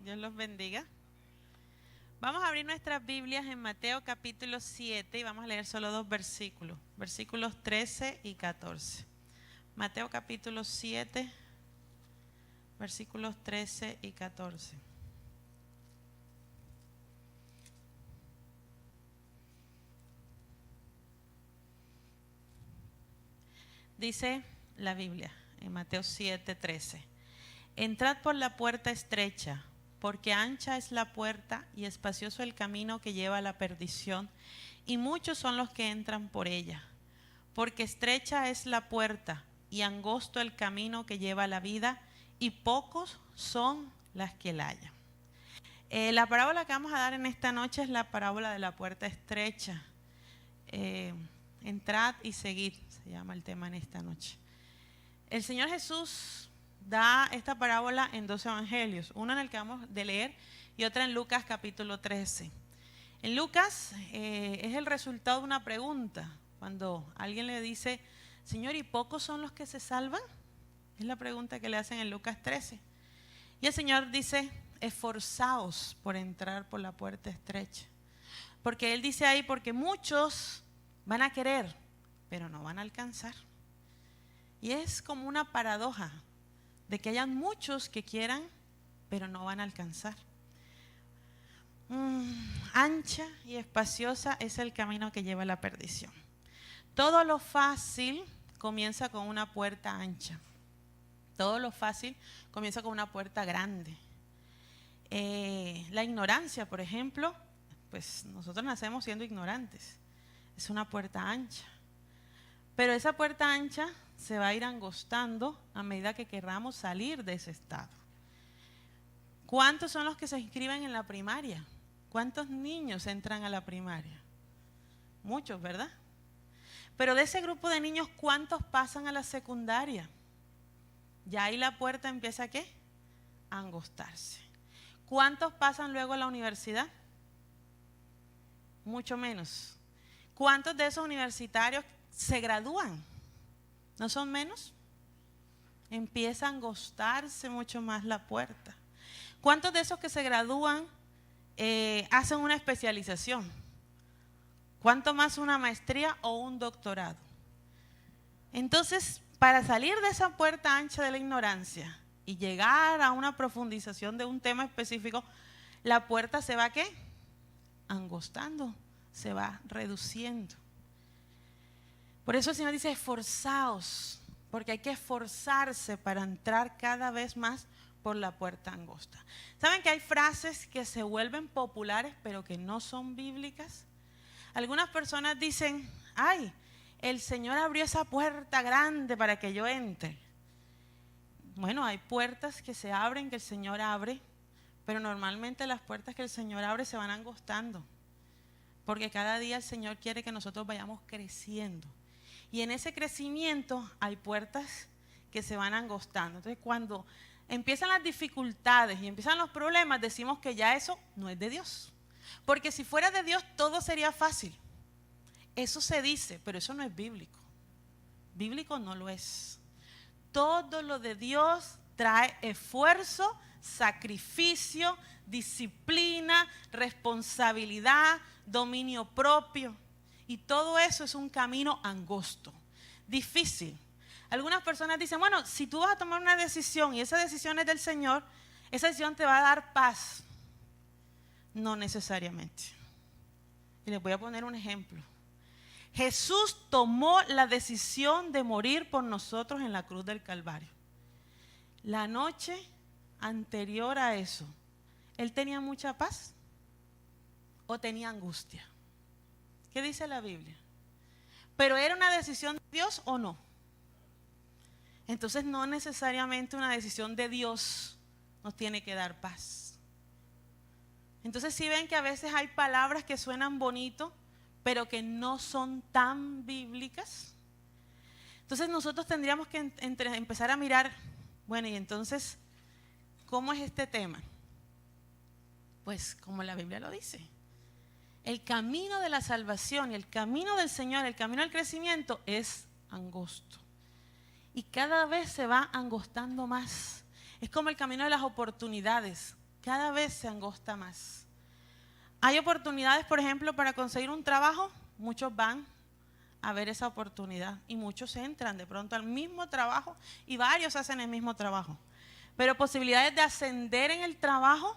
Dios los bendiga. Vamos a abrir nuestras Biblias en Mateo capítulo 7 y vamos a leer solo dos versículos, versículos 13 y 14. Mateo capítulo 7, versículos 13 y 14. Dice la Biblia en Mateo 7, 13. Entrad por la puerta estrecha, porque ancha es la puerta y espacioso el camino que lleva a la perdición, y muchos son los que entran por ella. Porque estrecha es la puerta y angosto el camino que lleva a la vida, y pocos son las que la hallan. La parábola que vamos a dar en esta noche es la parábola de la puerta estrecha. Entrad y seguid, se llama el tema en esta noche. El Señor Jesús da esta parábola en dos evangelios, uno en el que vamos a leer y otra en Lucas capítulo 13. En Lucas es el resultado de una pregunta, cuando alguien le dice, Señor, ¿y pocos son los que se salvan? Es la pregunta que le hacen en Lucas 13. Y el Señor dice, esforzaos por entrar por la puerta estrecha. Porque Él dice ahí, porque muchos van a querer, pero no van a alcanzar. Y es como una paradoja de que hayan muchos que quieran, pero no van a alcanzar. Ancha y espaciosa es el camino que lleva a la perdición. Todo lo fácil comienza con una puerta ancha. Todo lo fácil comienza con una puerta grande. La ignorancia, por ejemplo, pues nosotros nacemos siendo ignorantes. Es una puerta ancha. Pero esa puerta ancha se va a ir angostando a medida que querramos salir de ese estado. ¿Cuántos son los que se inscriben en la primaria? ¿Cuántos niños entran a la primaria? Muchos, ¿verdad? Pero de ese grupo de niños, ¿cuántos pasan a la secundaria? Ya ahí la puerta empieza ¿a qué? A angostarse. ¿Cuántos pasan luego a la universidad? Mucho menos. ¿Cuántos de esos universitarios se gradúan? ¿No son menos? Empieza a angostarse mucho más la puerta. ¿Cuántos de esos que se gradúan hacen una especialización? ¿Cuánto más una maestría o un doctorado? Entonces, para salir de esa puerta ancha de la ignorancia y llegar a una profundización de un tema específico, la puerta se va ¿a qué? Angostando, se va reduciendo. Por eso el Señor dice, esforzaos, porque hay que esforzarse para entrar cada vez más por la puerta angosta. ¿Saben que hay frases que se vuelven populares pero que no son bíblicas? Algunas personas dicen, ay, el Señor abrió esa puerta grande para que yo entre. Bueno, hay puertas que se abren, que el Señor abre, pero normalmente las puertas que el Señor abre se van angostando, porque cada día el Señor quiere que nosotros vayamos creciendo. Y en ese crecimiento hay puertas que se van angostando. Entonces, cuando empiezan las dificultades y empiezan los problemas, decimos que ya eso no es de Dios. Porque si fuera de Dios, todo sería fácil. Eso se dice, pero eso no es bíblico. Bíblico no lo es. Todo lo de Dios trae esfuerzo, sacrificio, disciplina, responsabilidad, dominio propio. Y todo eso es un camino angosto, difícil. Algunas personas dicen, bueno, si tú vas a tomar una decisión y esa decisión es del Señor, esa decisión te va a dar paz. No necesariamente. Y les voy a poner un ejemplo. Jesús tomó la decisión de morir por nosotros en la cruz del Calvario. La noche anterior a eso, ¿Él tenía mucha paz o tenía angustia? ¿Qué dice la Biblia? ¿Pero era una decisión de Dios o no? Entonces no necesariamente una decisión de Dios nos tiene que dar paz. Entonces sí ven que a veces hay palabras que suenan bonito, pero que no son tan bíblicas. Entonces nosotros tendríamos que empezar a mirar, bueno, y entonces, ¿cómo es este tema? Pues como la Biblia lo dice. El camino de la salvación y el camino del Señor, el camino al crecimiento es angosto. Y cada vez se va angostando más. Es como el camino de las oportunidades. cada vez se angosta más. Hay oportunidades, por ejemplo, para conseguir un trabajo, muchos van a ver esa oportunidad y muchos entran de pronto al mismo trabajo y varios hacen el mismo trabajo. Pero posibilidades de ascender en el trabajo,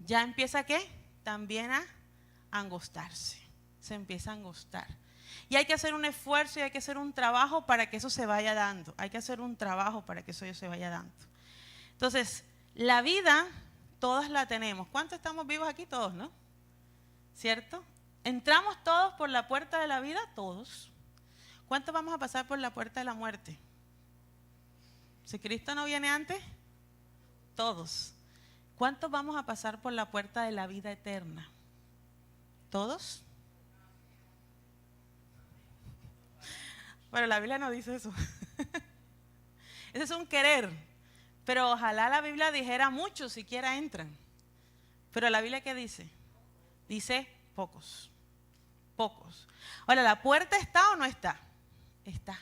ya empieza ¿qué? También a angostarse, se empieza a angostar. Y hay que hacer un esfuerzo y hay que hacer un trabajo para que eso se vaya dando. Hay que hacer un trabajo para que eso se vaya dando. Entonces, la vida, todas la tenemos. ¿Cuántos estamos vivos aquí? Todos, ¿no? ¿Cierto? ¿Entramos todos por la puerta de la vida? Todos. ¿Cuántos vamos a pasar por la puerta de la muerte? Si Cristo no viene antes, todos. ¿Cuántos vamos a pasar por la puerta de la vida eterna? ¿Todos? Bueno, la Biblia no dice eso. Ese es un querer. Pero ojalá la Biblia dijera muchos siquiera entran. Pero la Biblia ¿qué dice? Dice pocos. Pocos. Ahora, ¿la puerta está o no está? Está.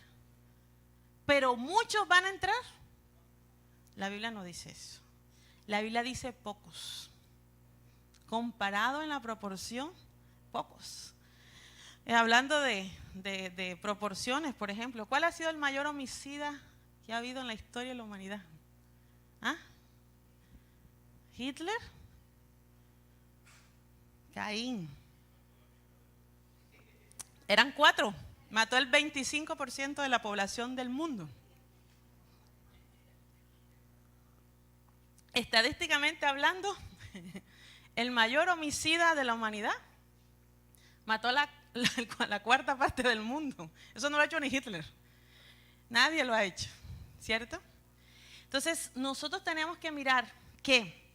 Pero muchos van a entrar. La Biblia no dice eso. La Biblia dice pocos. Comparado en la proporción, pocos. Hablando de proporciones, por ejemplo, ¿cuál ha sido el mayor homicida que ha habido en la historia de la humanidad? ¿Ah? ¿Hitler? Caín. Eran 4. Mató el 25% de la población del mundo. Estadísticamente hablando, el mayor homicida de la humanidad mató la cuarta parte del mundo. Eso no lo ha hecho ni Hitler. Nadie lo ha hecho, ¿cierto? Entonces, nosotros tenemos que mirar que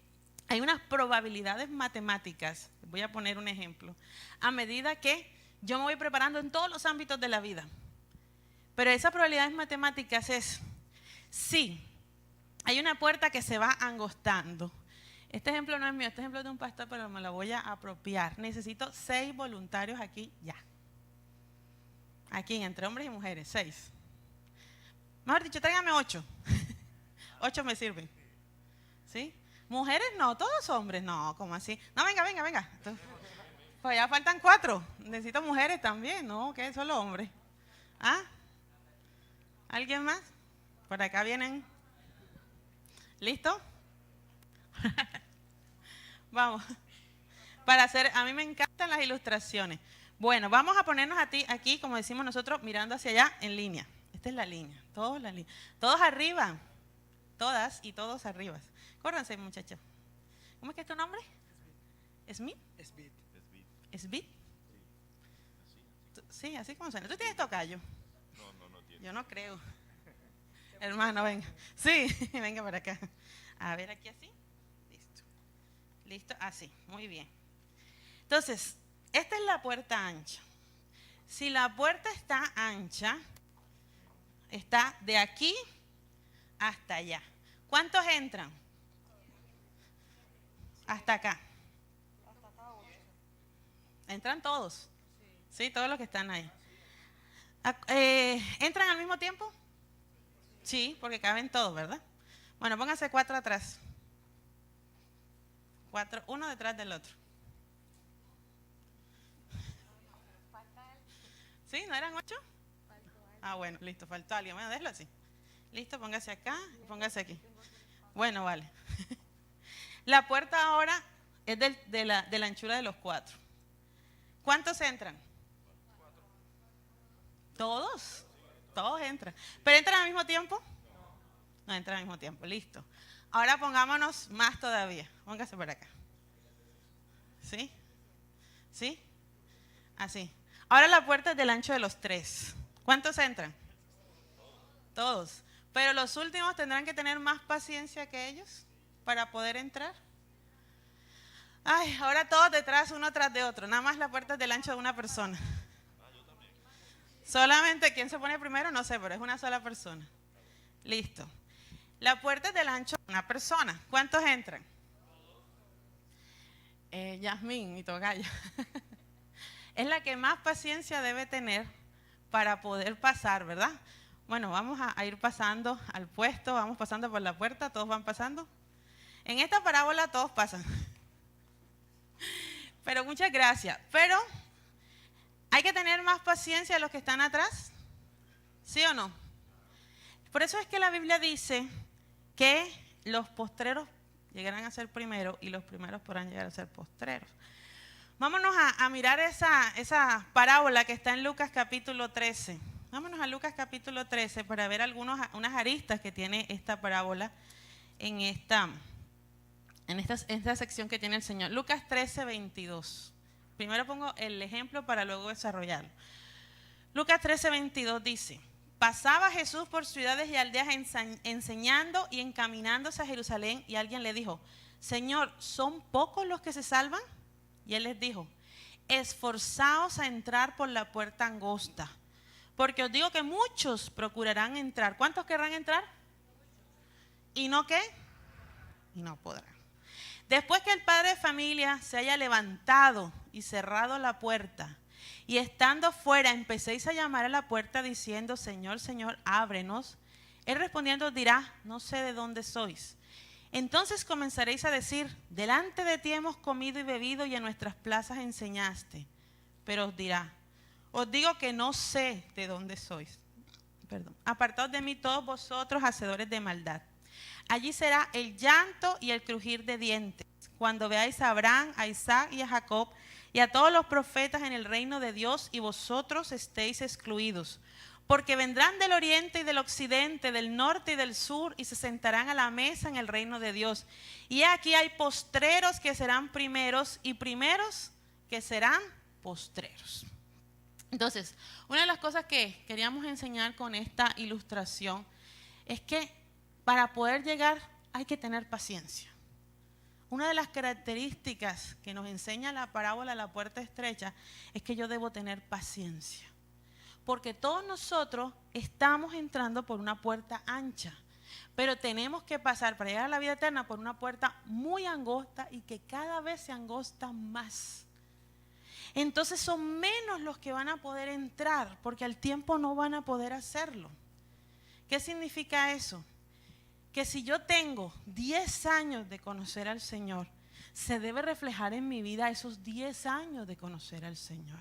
hay unas probabilidades matemáticas. Voy a poner un ejemplo. A medida que yo me voy preparando en todos los ámbitos de la vida. Pero esas probabilidades matemáticas es, sí, hay una puerta que se va angostando. Este ejemplo no es mío, este ejemplo es de un pastor, pero me lo voy a apropiar. Necesito 6 voluntarios aquí ya. Aquí, entre hombres y mujeres, 6. Mejor dicho, tráigame 8. 8 me sirven. ¿Sí? Mujeres no, todos hombres, no, ¿cómo así? No, venga. Entonces, pues ya faltan 4. Necesito mujeres también, ¿no? ¿Qué? Solo hombres. ¿Ah? ¿Alguien más? Por acá vienen. ¿Listo? Vamos. Para hacer, a mí me encantan las ilustraciones. Bueno, vamos a ponernos aquí, como decimos nosotros, mirando hacia allá en línea. Esta es la línea, todos arriba, todas y todos arriba. Córranse, muchachos. ¿Cómo es que es tu nombre? ¿Smith? ¿Smith? Sí, así como suena. ¿Tú tienes tocayo? No tiene. Yo no creo. Hermano, venga. Sí, venga para acá. A ver, aquí así. Listo, así, muy bien. Entonces, esta es la puerta ancha. Si la puerta está ancha, está de aquí hasta allá. ¿Cuántos entran? Hasta acá. ¿Entran todos? Sí, todos los que están ahí. ¿Entran al mismo tiempo? Sí, porque caben todos, ¿verdad? Bueno, pónganse 4 atrás. 4, uno detrás del otro. ¿Sí? ¿No eran 8? Ah, bueno, listo, faltó alguien. Bueno, déjalo así. Listo, póngase acá y póngase aquí. Bueno, vale. La puerta ahora es de la anchura de los 4. ¿Cuántos entran? 4. ¿Todos? Todos entran. ¿Pero entran al mismo tiempo? No entran al mismo tiempo, listo. Ahora pongámonos más todavía. Póngase por acá. ¿Sí? ¿Sí? Así. Ahora la puerta es del ancho de los 3. ¿Cuántos entran? Todos. Pero los últimos tendrán que tener más paciencia que ellos para poder entrar. Ay, ahora todos detrás, uno tras de otro. Nada más la puerta es del ancho de una persona. Solamente, ¿quién se pone primero? No sé, pero es una sola persona. Listo. La puerta es del ancho de una persona. ¿Cuántos entran? Yasmín, mi togaya. Es la que más paciencia debe tener para poder pasar, ¿verdad? Bueno, vamos a ir pasando al puesto, vamos pasando por la puerta, todos van pasando. En esta parábola todos pasan. Pero muchas gracias. Pero hay que tener más paciencia de los que están atrás. ¿Sí o no? Por eso es que la Biblia dice que los postreros llegarán a ser primeros y los primeros podrán llegar a ser postreros. Vámonos a mirar esa parábola que está en Lucas capítulo 13. Vámonos a Lucas capítulo 13 para ver unas aristas que tiene esta parábola en esta sección que tiene el Señor. Lucas 13, 22. Primero pongo el ejemplo para luego desarrollarlo. Lucas 13, 22 dice: pasaba Jesús por ciudades y aldeas enseñando y encaminándose a Jerusalén, y alguien le dijo: Señor, ¿son pocos los que se salvan? Y él les dijo: esforzaos a entrar por la puerta angosta, porque os digo que muchos procurarán entrar. ¿Cuántos querrán entrar? ¿Y no qué? Y no podrán. Después que el padre de familia se haya levantado y cerrado la puerta, y estando fuera empecéis a llamar a la puerta diciendo: Señor, Señor, ábrenos, él respondiendo os dirá: no sé de dónde sois. Entonces comenzaréis a decir: delante de ti hemos comido y bebido, y en nuestras plazas enseñaste. Pero os dirá: os digo que no sé de dónde sois. Apartaos de mí todos vosotros, hacedores de maldad. Allí será el llanto y el crujir de dientes, cuando veáis a Abraham, a Isaac y a Jacob y a todos los profetas en el reino de Dios, y vosotros estéis excluidos. Porque vendrán del oriente y del occidente, del norte y del sur, y se sentarán a la mesa en el reino de Dios. Y aquí hay postreros que serán primeros, y primeros que serán postreros. Entonces, una de las cosas que queríamos enseñar con esta ilustración es que para poder llegar hay que tener paciencia. Una de las características que nos enseña la parábola de la puerta estrecha es que yo debo tener paciencia. Porque todos nosotros estamos entrando por una puerta ancha, pero tenemos que pasar para llegar a la vida eterna por una puerta muy angosta y que cada vez se angosta más. Entonces son menos los que van a poder entrar, porque al tiempo no van a poder hacerlo. ¿Qué significa eso? Que si yo tengo 10 años de conocer al Señor, se debe reflejar en mi vida esos 10 años de conocer al Señor.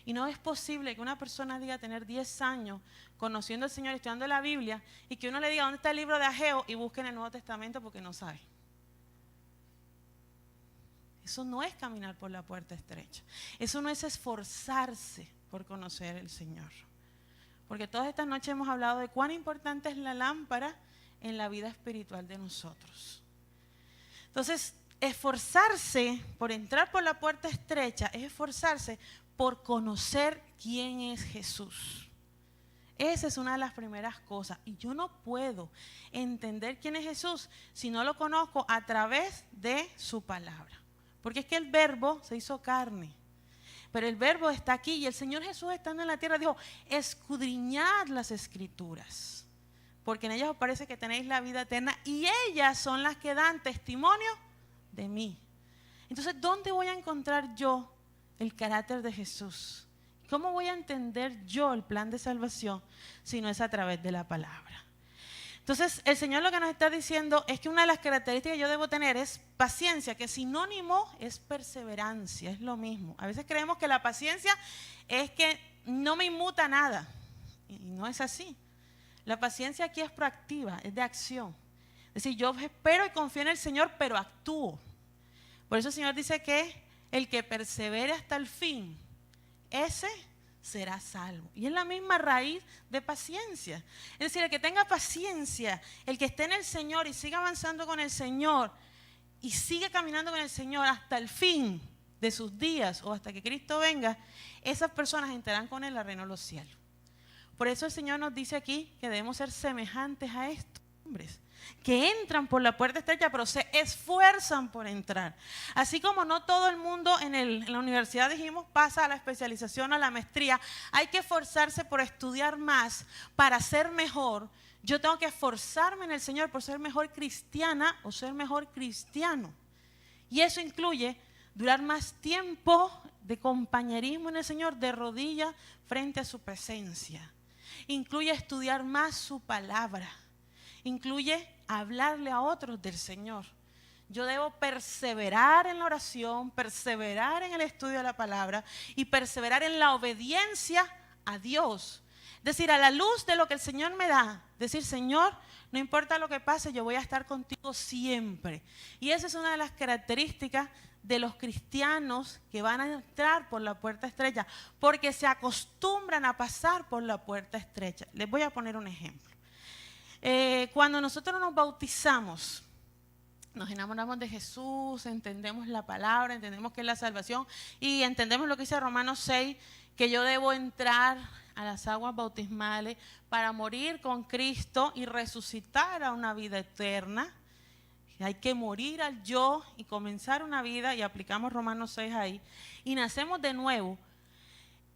Y no es posible que una persona diga tener 10 años conociendo al Señor, estudiando la Biblia, y que uno le diga dónde está el libro de Ageo y busque en el Nuevo Testamento porque no sabe. Eso no es caminar por la puerta estrecha. Eso no es esforzarse por conocer al Señor. Porque todas estas noches hemos hablado de cuán importante es la lámpara en la vida espiritual de nosotros. Entonces, esforzarse por entrar por la puerta estrecha es esforzarse por conocer quién es Jesús. Esa es una de las primeras cosas. Y yo no puedo entender quién es Jesús si no lo conozco a través de su palabra. Porque es que el verbo se hizo carne. Pero el verbo está aquí, y el Señor Jesús, estando en la tierra, dijo: escudriñad las escrituras, porque en ellas os parece que tenéis la vida eterna, y ellas son las que dan testimonio de mí. Entonces, ¿dónde voy a encontrar yo el carácter de Jesús? ¿Cómo voy a entender yo el plan de salvación si no es a través de la palabra? Entonces, el Señor lo que nos está diciendo es que una de las características que yo debo tener es paciencia, que sinónimo es perseverancia, es lo mismo. A veces creemos que la paciencia es que no me inmuta nada, y no es así. La paciencia aquí es proactiva, es de acción. Es decir, yo espero y confío en el Señor, pero actúo. Por eso el Señor dice que el que persevere hasta el fin, ese será salvo. Y es la misma raíz de paciencia. Es decir, el que tenga paciencia, el que esté en el Señor y siga avanzando con el Señor y sigue caminando con el Señor hasta el fin de sus días o hasta que Cristo venga, esas personas entrarán con Él al reino de los cielos. Por eso el Señor nos dice aquí que debemos ser semejantes a estos hombres que entran por la puerta estrecha, pero se esfuerzan por entrar. Así como no todo el mundo en la universidad, dijimos, pasa a la especialización, a la maestría, hay que esforzarse por estudiar más para ser mejor. Yo tengo que esforzarme en el Señor por ser mejor cristiana o ser mejor cristiano. Y eso incluye durar más tiempo de compañerismo en el Señor, de rodillas frente a su presencia. Incluye estudiar más su palabra. Incluye hablarle a otros del Señor. Yo debo perseverar en la oración, perseverar en el estudio de la palabra y perseverar en la obediencia a Dios. Decir, a la luz de lo que el Señor me da, decir, Señor, no importa lo que pase, yo voy a estar contigo siempre. Y esa es una de las características de los cristianos que van a entrar por la puerta estrecha, porque se acostumbran a pasar por la puerta estrecha. Les voy a poner un ejemplo. Cuando nosotros nos bautizamos, nos enamoramos de Jesús, entendemos la palabra, entendemos que es la salvación y entendemos lo que dice Romanos 6, que yo debo entrar a las aguas bautismales para morir con Cristo y resucitar a una vida eterna. Hay que morir al yo y comenzar una vida, y aplicamos Romanos 6 ahí, y nacemos de nuevo.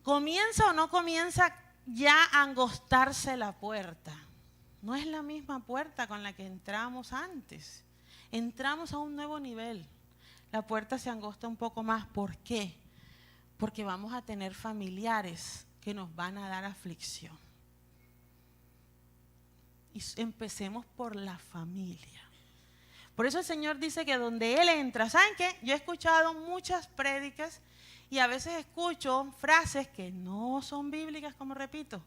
¿Comienza o no comienza ya a angostarse la puerta? No es la misma puerta con la que entramos antes. Entramos a un nuevo nivel. La puerta se angosta un poco más. ¿Por qué? Porque vamos a tener familiares que nos van a dar aflicción. Y empecemos por la familia. Por eso el Señor dice que donde Él entra, ¿saben qué? Yo he escuchado muchas prédicas y a veces escucho frases que no son bíblicas, como repito.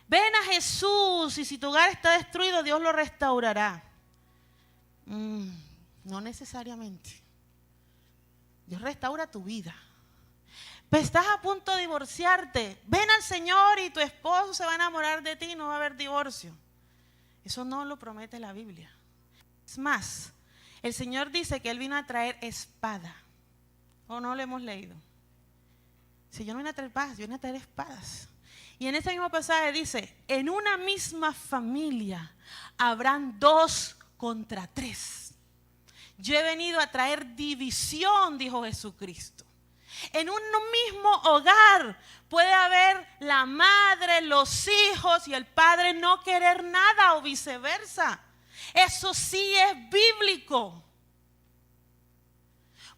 Ven a Jesús y si tu hogar está destruido, Dios lo restaurará. No necesariamente. Dios restaura tu vida. Pero estás a punto de divorciarte. Ven al Señor y tu esposo se va a enamorar de ti y no va a haber divorcio. Eso no lo promete la Biblia. Es más, el Señor dice que Él vino a traer espada. ¿O no lo hemos leído? Si yo no vine a traer paz, yo vine a traer espadas. Y en ese mismo pasaje dice, en una misma familia habrán 2 contra 3. Yo he venido a traer división, dijo Jesucristo. En un mismo hogar puede haber la madre, los hijos y el padre no querer nada o viceversa. Eso sí es bíblico.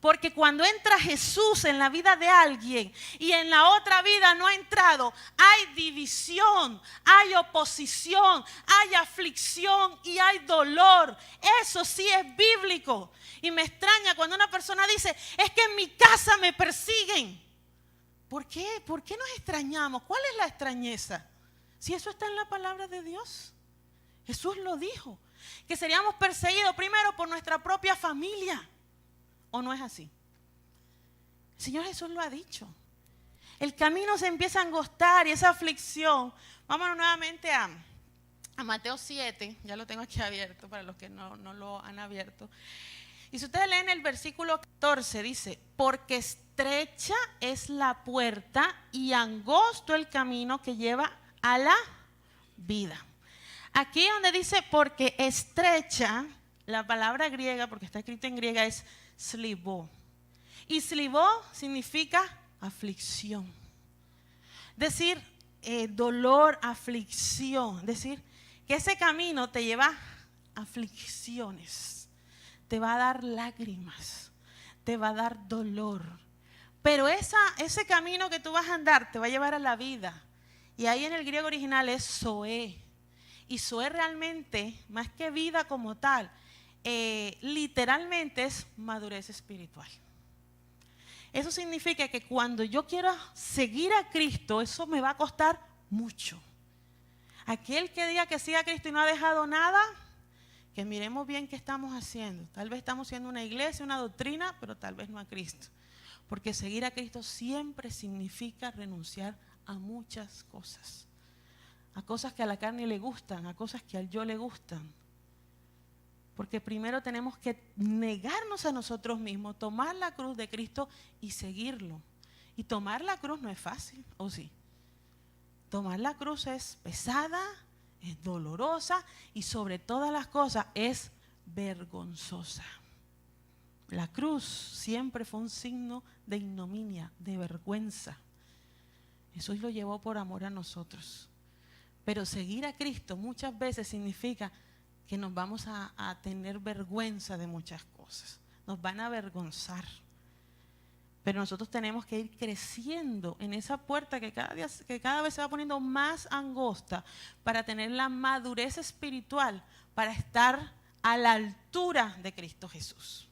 Porque cuando entra Jesús en la vida de alguien y en la otra vida no ha entrado, hay división, hay oposición, hay aflicción y hay dolor. Eso sí es bíblico. Y me extraña cuando una persona dice, es que en mi casa me persiguen. ¿Por qué? ¿Por qué nos extrañamos? ¿Cuál es la extrañeza? Si eso está en la palabra de Dios. Jesús lo dijo, que seríamos perseguidos primero por nuestra propia familia. ¿O no es así? El Señor Jesús lo ha dicho. El camino se empieza a angostar y esa aflicción. Vámonos nuevamente a Mateo 7. Ya lo tengo aquí abierto para los que no lo han abierto. Y si ustedes leen el versículo 14, dice, porque estrecha es la puerta y angosto el camino que lleva a la vida. Aquí donde dice porque estrecha, la palabra griega, porque está escrito en griega, es slibó. Y slibó significa aflicción. Decir dolor, aflicción. Decir que ese camino te lleva a aflicciones. Te va a dar lágrimas. Te va a dar dolor. Pero ese camino que tú vas a andar te va a llevar a la vida. Y ahí en el griego original es zoé. Y zoé realmente, más que vida como tal, literalmente es madurez espiritual. Eso significa que cuando yo quiera seguir a Cristo, eso me va a costar mucho. Aquel que diga que siga a Cristo y no ha dejado nada, que miremos bien qué estamos haciendo. Tal vez estamos siendo una iglesia, una doctrina, pero tal vez no a Cristo. Porque seguir a Cristo siempre significa renunciar a muchas cosas. A cosas que a la carne le gustan, a cosas que al yo le gustan. Porque primero tenemos que negarnos a nosotros mismos, tomar la cruz de Cristo y seguirlo. Y tomar la cruz no es fácil, ¿o sí? Tomar la cruz es pesada, es dolorosa y sobre todas las cosas es vergonzosa. La cruz siempre fue un signo de ignominia, de vergüenza. Jesús lo llevó por amor a nosotros. Pero seguir a Cristo muchas veces significa que nos vamos a tener vergüenza de muchas cosas. Nos van a avergonzar. Pero nosotros tenemos que ir creciendo en esa puerta que cada vez se va poniendo más angosta para tener la madurez espiritual, para estar a la altura de Cristo Jesús.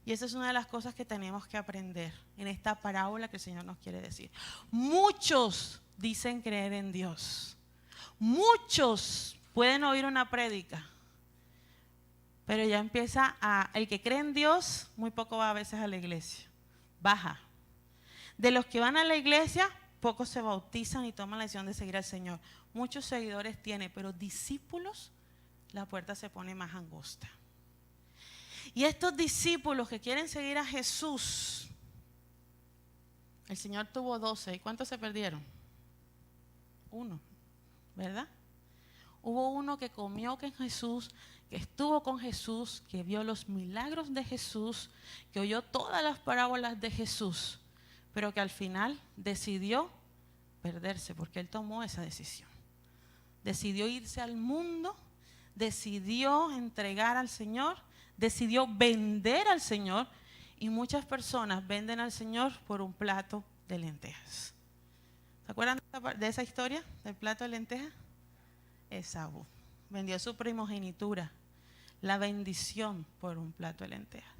Y esa es una de las cosas que tenemos que aprender en esta parábola que el Señor nos quiere decir. Muchos dicen creer en Dios. Muchos pueden oír una prédica. Pero ya empieza el que cree en Dios, muy poco va a veces a la iglesia. Baja. De los que van a la iglesia, pocos se bautizan y toman la decisión de seguir al Señor. Muchos seguidores tiene, pero discípulos, la puerta se pone más angosta. Y estos discípulos que quieren seguir a Jesús, el Señor tuvo 12. ¿Y cuántos se perdieron? 1, ¿verdad? Hubo uno que comió con Jesús, que estuvo con Jesús, que vio los milagros de Jesús, que oyó todas las parábolas de Jesús, pero que al final decidió perderse porque él tomó esa decisión. Decidió irse al mundo, decidió entregar al Señor, decidió vender al Señor, y muchas personas venden al Señor por un plato de lentejas. ¿Se acuerdan de esa historia del plato de lentejas? Esaú vendió su primogenitura, la bendición, por un plato de lentejas.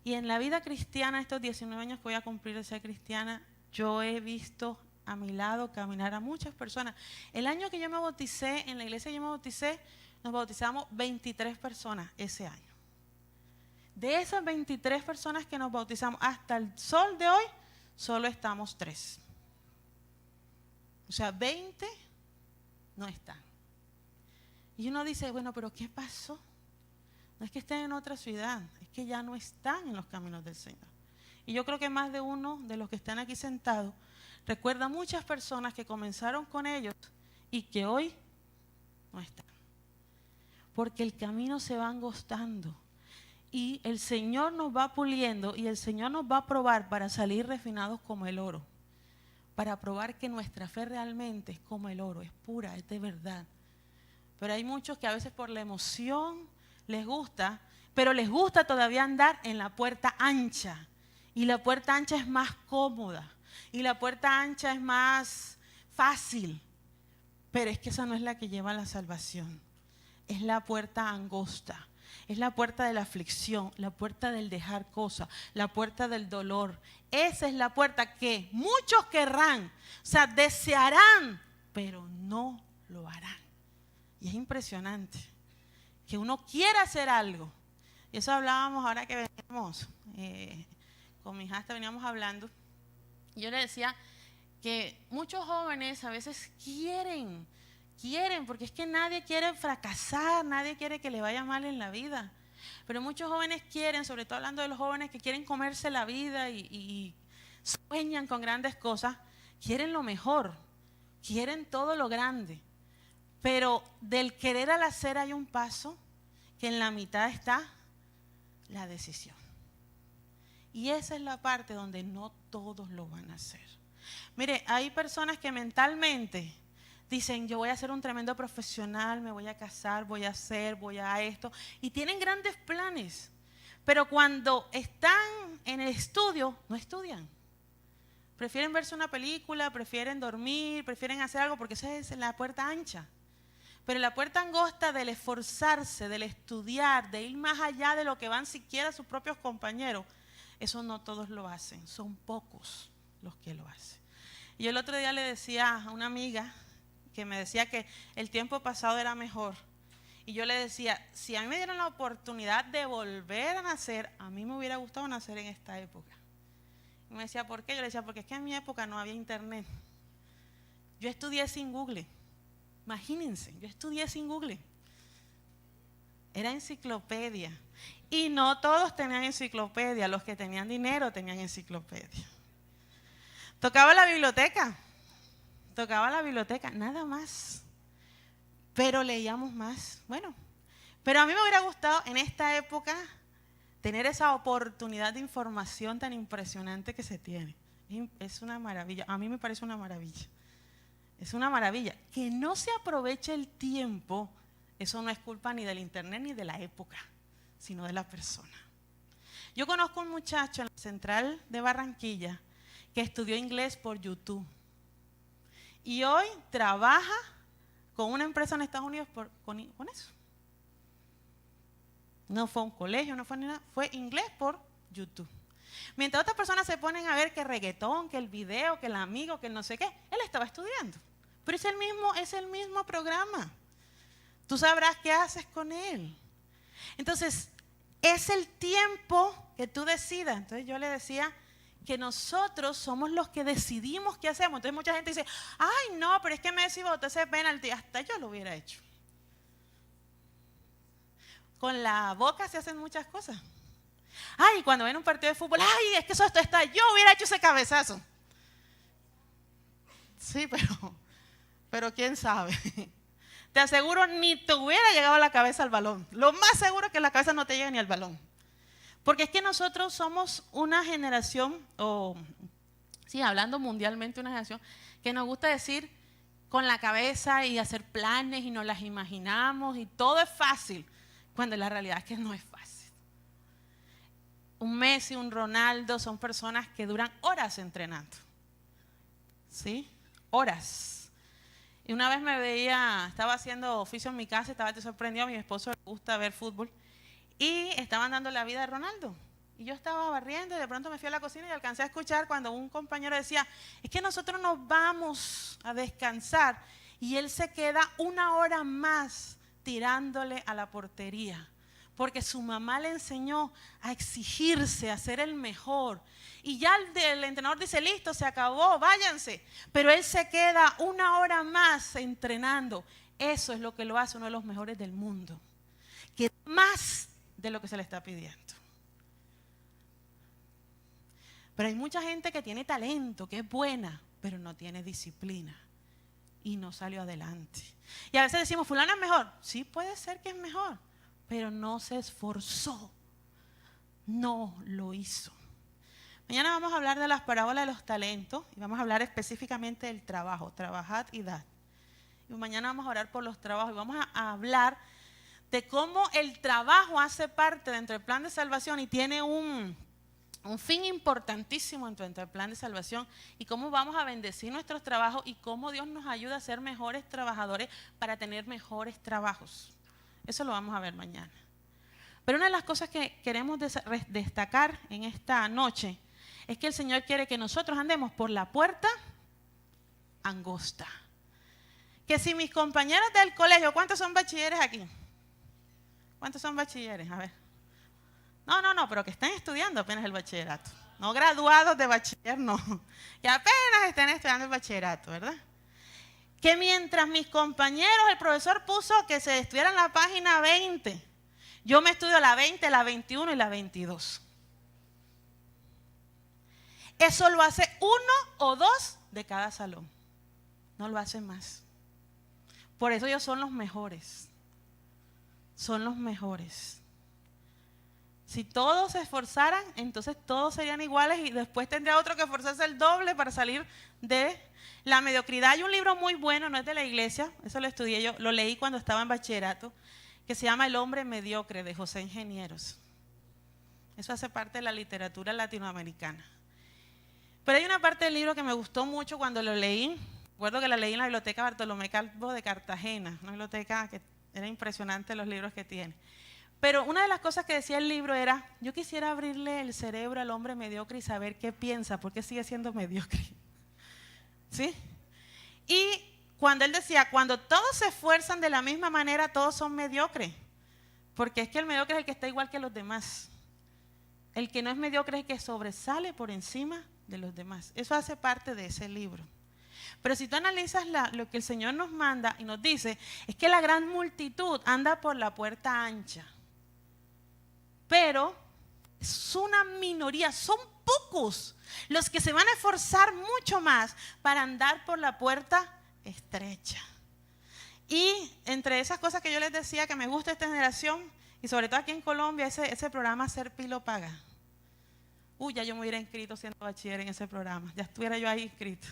Y en la vida cristiana, estos 19 años que voy a cumplir de ser cristiana, yo he visto a mi lado caminar a muchas personas. El año que yo me bauticé, en la iglesia que yo me bauticé, nos bautizamos 23 personas ese año. De esas 23 personas que nos bautizamos hasta el sol de hoy, solo estamos 3. O sea, 20 no están. Y uno dice, bueno, pero ¿qué pasó? No es que estén en otra ciudad, es que ya no están en los caminos del Señor. Y yo creo que más de uno de los que están aquí sentados recuerda muchas personas que comenzaron con ellos y que hoy no están. Porque el camino se va angostando y el Señor nos va puliendo y el Señor nos va a probar para salir refinados como el oro. Para probar que nuestra fe realmente es como el oro, es pura, es de verdad. Pero hay muchos que a veces por la emoción les gusta, pero les gusta todavía andar en la puerta ancha. Y la puerta ancha es más cómoda. Y la puerta ancha es más fácil. Pero es que esa no es la que lleva a la salvación. Es la puerta angosta. Es la puerta de la aflicción, la puerta del dejar cosas, la puerta del dolor. Esa es la puerta que muchos querrán, o sea, desearán, pero no lo harán. Y es impresionante que uno quiera hacer algo. Y eso hablábamos ahora que veníamos, con mi hija veníamos hablando. Y yo le decía que muchos jóvenes a veces quieren, porque es que nadie quiere fracasar, nadie quiere que le vaya mal en la vida. Pero muchos jóvenes quieren, sobre todo hablando de los jóvenes que quieren comerse la vida y sueñan con grandes cosas, quieren lo mejor, quieren todo lo grande. Pero del querer al hacer hay un paso que en la mitad está la decisión. Y esa es la parte donde no todos lo van a hacer. Mire, hay personas que mentalmente dicen, yo voy a ser un tremendo profesional, me voy a casar, voy a hacer, voy a esto. Y tienen grandes planes. Pero cuando están en el estudio, no estudian. Prefieren verse una película, prefieren dormir, prefieren hacer algo porque esa es la puerta ancha. Pero la puerta angosta del esforzarse, del estudiar, de ir más allá de lo que van siquiera sus propios compañeros, eso no todos lo hacen, son pocos los que lo hacen. Y el otro día le decía a una amiga que me decía que el tiempo pasado era mejor. Y yo le decía, si a mí me dieron la oportunidad de volver a nacer, a mí me hubiera gustado nacer en esta época. Y me decía, ¿por qué? Yo le decía, porque es que en mi época no había internet. Yo estudié sin Google. Imagínense, yo estudié sin Google. Era enciclopedia. Y no todos tenían enciclopedia. Los que tenían dinero tenían enciclopedia. Tocaba la biblioteca, nada más. Pero leíamos más. Bueno, pero a mí me hubiera gustado en esta época tener esa oportunidad de información tan impresionante que se tiene. Es una maravilla. A mí me parece una maravilla. Es una maravilla. Que no se aproveche el tiempo, eso no es culpa ni del internet ni de la época, sino de la persona. Yo conozco un muchacho en la central de Barranquilla que estudió inglés por YouTube. Y hoy trabaja con una empresa en Estados Unidos con eso. No fue a un colegio, no fue ni nada, fue inglés por YouTube. Mientras otras personas se ponen a ver que reggaetón, que el video, que el amigo, que el no sé qué, él estaba estudiando. Pero es el mismo programa. Tú sabrás qué haces con él. Entonces, es el tiempo que tú decidas. Entonces yo le decía que nosotros somos los que decidimos qué hacemos. Entonces mucha gente dice, ay no, pero es que Messi botó ese penalti. Hasta yo lo hubiera hecho. Con la boca se hacen muchas cosas. Ay, cuando ven un partido de fútbol, ay, es que eso está, yo hubiera hecho ese cabezazo. Sí, pero quién sabe. Te aseguro, ni te hubiera llegado la cabeza al balón. Lo más seguro es que la cabeza no te llegue ni al balón. Porque es que nosotros somos una generación, hablando mundialmente, una generación que nos gusta decir con la cabeza y hacer planes y nos las imaginamos y todo es fácil, cuando la realidad es que no es fácil. Un Messi, un Ronaldo son personas que duran horas entrenando. ¿Sí? Horas. Y una vez estaba haciendo oficio en mi casa, estaba sorprendido, a mi esposo le gusta ver fútbol, y estaban dando la vida de Ronaldo. Y yo estaba barriendo y de pronto me fui a la cocina y alcancé a escuchar cuando un compañero decía, es que nosotros nos vamos a descansar y él se queda 1 hora más tirándole a la portería. Porque su mamá le enseñó a exigirse, a ser el mejor. Y ya el entrenador dice, listo, se acabó, váyanse. Pero él se queda 1 hora más entrenando. Eso es lo que lo hace uno de los mejores del mundo. Que más de lo que se le está pidiendo. Pero hay mucha gente que tiene talento, que es buena, pero no tiene disciplina. Y no salió adelante. Y a veces decimos, fulano es mejor. Sí, puede ser que es mejor. Pero no se esforzó, no lo hizo. Mañana vamos a hablar de las parábolas de los talentos y vamos a hablar específicamente del trabajo, trabajad y dad. Y mañana vamos a orar por los trabajos y vamos a hablar de cómo el trabajo hace parte dentro del plan de salvación y tiene un fin importantísimo dentro del plan de salvación y cómo vamos a bendecir nuestros trabajos y cómo Dios nos ayuda a ser mejores trabajadores para tener mejores trabajos. Eso lo vamos a ver mañana. Pero una de las cosas que queremos destacar en esta noche es que el Señor quiere que nosotros andemos por la puerta angosta. Que si mis compañeros del colegio, ¿cuántos son bachilleres aquí? ¿Cuántos son bachilleres? A ver. No, pero que estén estudiando apenas el bachillerato. No graduados de bachiller, no. Que apenas estén estudiando el bachillerato, ¿verdad? Que mientras mis compañeros, el profesor puso que se estudiaran la página 20, yo me estudio la 20, la 21 y la 22. Eso lo hace 1 o 2 de cada salón. No lo hacen más. Por eso ellos son los mejores. Son los mejores. Si todos se esforzaran, entonces todos serían iguales y después tendría otro que esforzarse el doble para salir de la mediocridad. Hay un libro muy bueno, no es de la iglesia, eso lo estudié yo, lo leí cuando estaba en bachillerato, que se llama El hombre mediocre, de José Ingenieros. Eso hace parte de la literatura latinoamericana. Pero hay una parte del libro que me gustó mucho cuando lo leí. Recuerdo que la leí en la biblioteca Bartolomé Calvo de Cartagena, una biblioteca que era impresionante los libros que tiene. Pero una de las cosas que decía el libro era, yo quisiera abrirle el cerebro al hombre mediocre y saber qué piensa, porque sigue siendo mediocre. ¿Sí? Y cuando él decía, cuando todos se esfuerzan de la misma manera, todos son mediocres. Porque es que el mediocre es el que está igual que los demás. El que no es mediocre es el que sobresale por encima de los demás. Eso hace parte de ese libro. Pero si tú analizas lo que el Señor nos manda y nos dice, es que la gran multitud anda por la puerta ancha. Pero es una minoría, son pocos los que se van a esforzar mucho más para andar por la puerta estrecha. Y entre esas cosas que yo les decía que me gusta esta generación, y sobre todo aquí en Colombia, ese programa Ser Pilo Paga. Ya yo me hubiera inscrito siendo bachiller en ese programa, ya estuviera yo ahí inscrito.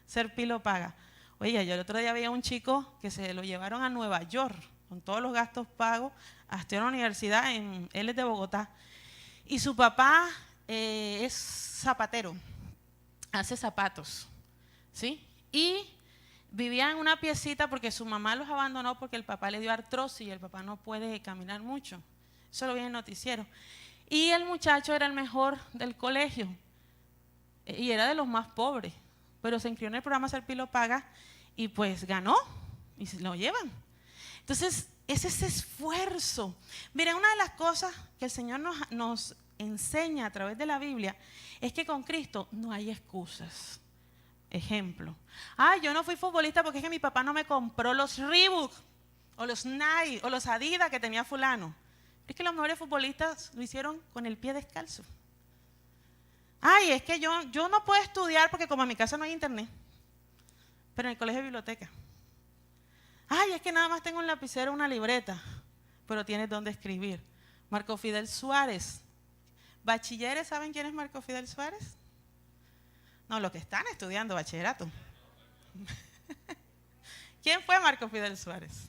Ser Pilo Paga. Oye, yo el otro día veía a un chico que se lo llevaron a Nueva York con todos los gastos pagos a estudiar en la universidad, él es de Bogotá. Y su papá es zapatero, hace zapatos, ¿sí? Y vivía en una piecita porque su mamá los abandonó porque el papá le dio artrosis y el papá no puede caminar mucho. Eso lo vi en el noticiero. Y el muchacho era el mejor del colegio y era de los más pobres, pero se inscribió en el programa Ser Pilo Paga y pues ganó y se lo llevan. Entonces, es ese esfuerzo. Miren, una de las cosas que el Señor nos enseña a través de la Biblia es que con Cristo no hay excusas. Ejemplo, yo no fui futbolista porque es que mi papá no me compró los Reebok o los Nike o los Adidas que tenía fulano. Es que los mejores futbolistas lo hicieron con el pie descalzo. Es que yo no puedo estudiar porque como en mi casa no hay internet, pero en el colegio hay biblioteca. Es que nada más tengo un lapicero, una libreta, pero tienes donde escribir. Marco Fidel Suárez. ¿Bachilleres saben quién es Marco Fidel Suárez? No, los que están estudiando bachillerato. ¿Quién fue Marco Fidel Suárez?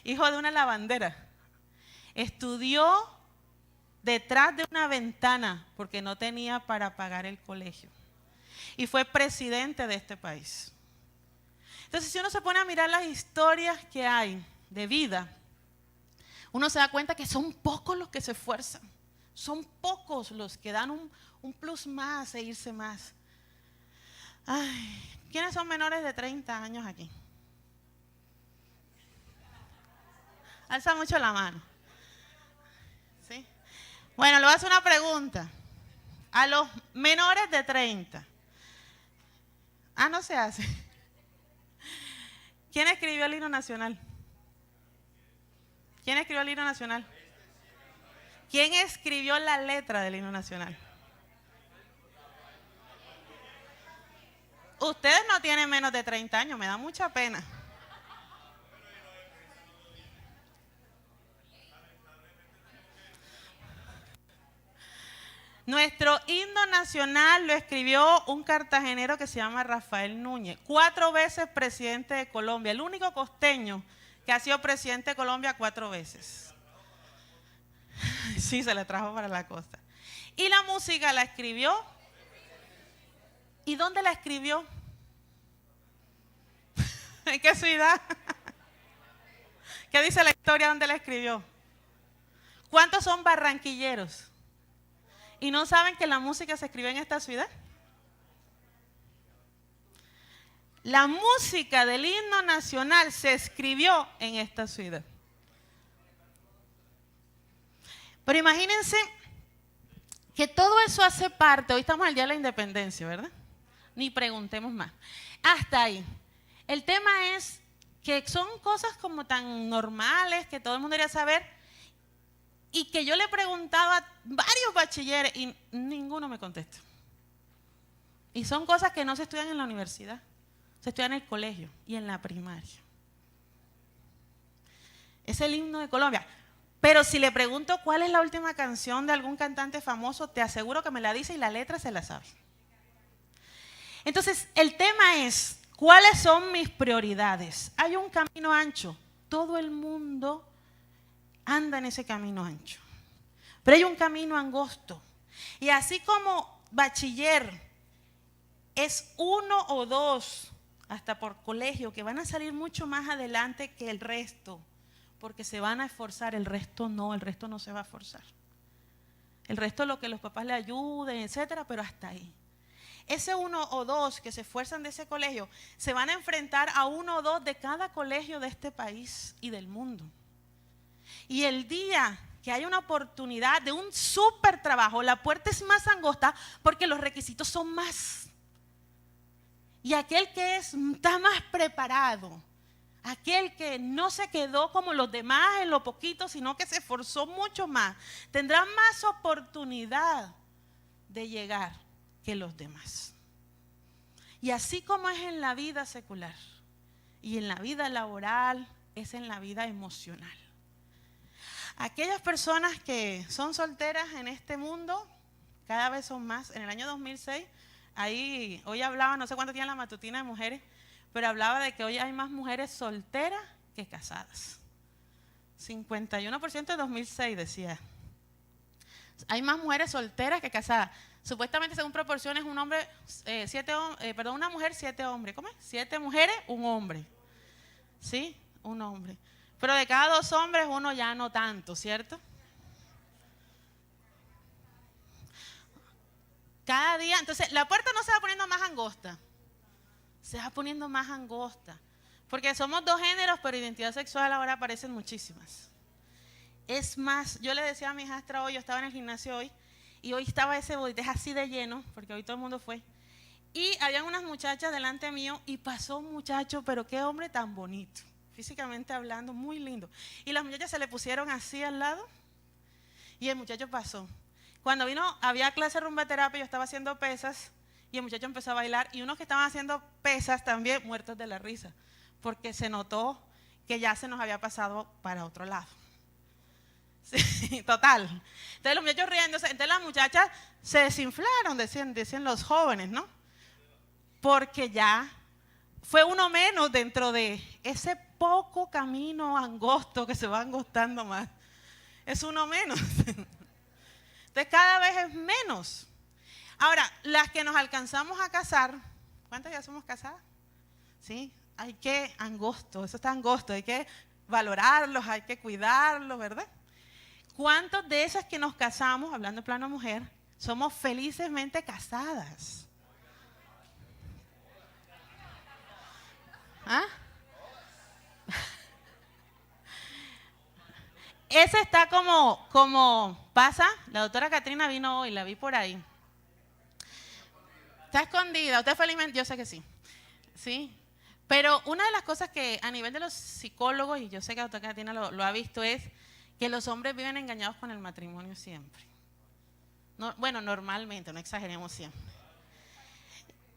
Hijo de una lavandera. Estudió detrás de una ventana porque no tenía para pagar el colegio. Y fue presidente de este país. Entonces, si uno se pone a mirar las historias que hay de vida, uno se da cuenta que son pocos los que se esfuerzan. Son pocos los que dan un plus más e irse más. ¿Quiénes son menores de 30 años aquí? Alza mucho la mano. ¿Sí? Bueno, le voy a hacer una pregunta. A los menores de 30. No se hace. ¿Quién escribió el himno nacional? ¿Quién escribió el himno nacional? ¿Quién escribió la letra del himno nacional? Ustedes no tienen menos de 30 años, me da mucha pena. Nuestro himno nacional lo escribió un cartagenero que se llama Rafael Núñez, 4 veces presidente de Colombia, el único costeño que ha sido presidente de Colombia 4 veces. Sí, se le trajo para la costa. Y la música la escribió. ¿Y dónde la escribió? ¿En qué ciudad? ¿Qué dice la historia dónde la escribió? ¿Cuántos son barranquilleros? ¿Y no saben que la música se escribió en esta ciudad? La música del himno nacional se escribió en esta ciudad. Pero imagínense que todo eso hace parte, hoy estamos al Día de la Independencia, ¿verdad? Ni preguntemos más. Hasta ahí. El tema es que son cosas como tan normales que todo el mundo debería saber y que yo le preguntaba a varios bachilleres y ninguno me contesta. Y son cosas que no se estudian en la universidad, se estudian en el colegio y en la primaria. Es el himno de Colombia. Pero si le pregunto cuál es la última canción de algún cantante famoso, te aseguro que me la dice y la letra se la sabe. Entonces, el tema es, ¿cuáles son mis prioridades? Hay un camino ancho. Todo el mundo anda en ese camino ancho. Pero hay un camino angosto. Y así como bachiller es 1 o 2, hasta por colegio, que van a salir mucho más adelante que el resto, porque se van a esforzar, el resto no se va a esforzar. El resto lo que los papás le ayuden, etcétera, pero hasta ahí. Ese 1 o 2 que se esfuerzan de ese colegio, se van a enfrentar a 1 o 2 de cada colegio de este país y del mundo. Y el día que hay una oportunidad de un súper trabajo, la puerta es más angosta porque los requisitos son más. Y aquel que está más preparado, aquel que no se quedó como los demás en lo poquito, sino que se esforzó mucho más, tendrá más oportunidad de llegar que los demás. Y así como es en la vida secular y en la vida laboral, es en la vida emocional. Aquellas personas que son solteras en este mundo, cada vez son más. En el año 2006, hoy hablaba, no sé cuánto tiene la matutina de mujeres, pero hablaba de que hoy hay más mujeres solteras que casadas. 51% de 2006 decía. Hay más mujeres solteras que casadas. Supuestamente, según proporciones, una mujer, 7 hombres. ¿Cómo es? 7 mujeres, un hombre. ¿Sí? Un hombre. Pero de cada 2 hombres, uno ya no tanto, ¿cierto? Cada día, entonces la puerta no se va poniendo más angosta, se va poniendo más angosta. Porque somos dos géneros, pero identidad sexual ahora aparecen muchísimas. Es más, yo le decía a mi hijastra hoy, yo estaba en el gimnasio hoy, y hoy estaba ese bodetejo así de lleno, porque hoy todo el mundo fue. Y habían unas muchachas delante mío, y pasó un muchacho, pero qué hombre tan bonito, físicamente hablando, muy lindo. Y las muchachas se le pusieron así al lado, y el muchacho pasó. Cuando vino, había clase de rumba terapia, yo estaba haciendo pesas, y el muchacho empezó a bailar, y unos que estaban haciendo pesas también, muertos de la risa, porque se notó que ya se nos había pasado para otro lado. Sí, total. Entonces los muchachos riéndose, entonces las muchachas se desinflaron, decían los jóvenes, ¿no? Porque ya fue uno menos dentro de ese poco camino angosto que se va angostando más. Es uno menos. Entonces cada vez es menos. Ahora, las que nos alcanzamos a casar, ¿cuántas ya somos casadas? Sí, hay que angosto, eso está angosto, hay que valorarlos, hay que cuidarlos, ¿verdad? ¿Cuántos de esas que nos casamos, hablando en plano mujer, somos felicesmente casadas? ¿Ah? Ese está como pasa, la doctora Catrina vino hoy, la vi por ahí. Está escondida, usted felizmente, yo sé que sí. ¿Sí? Pero una de las cosas que a nivel de los psicólogos, y yo sé que la doctora Catrina lo ha visto, es que los hombres viven engañados con el matrimonio siempre. No, bueno, normalmente, no exageremos siempre.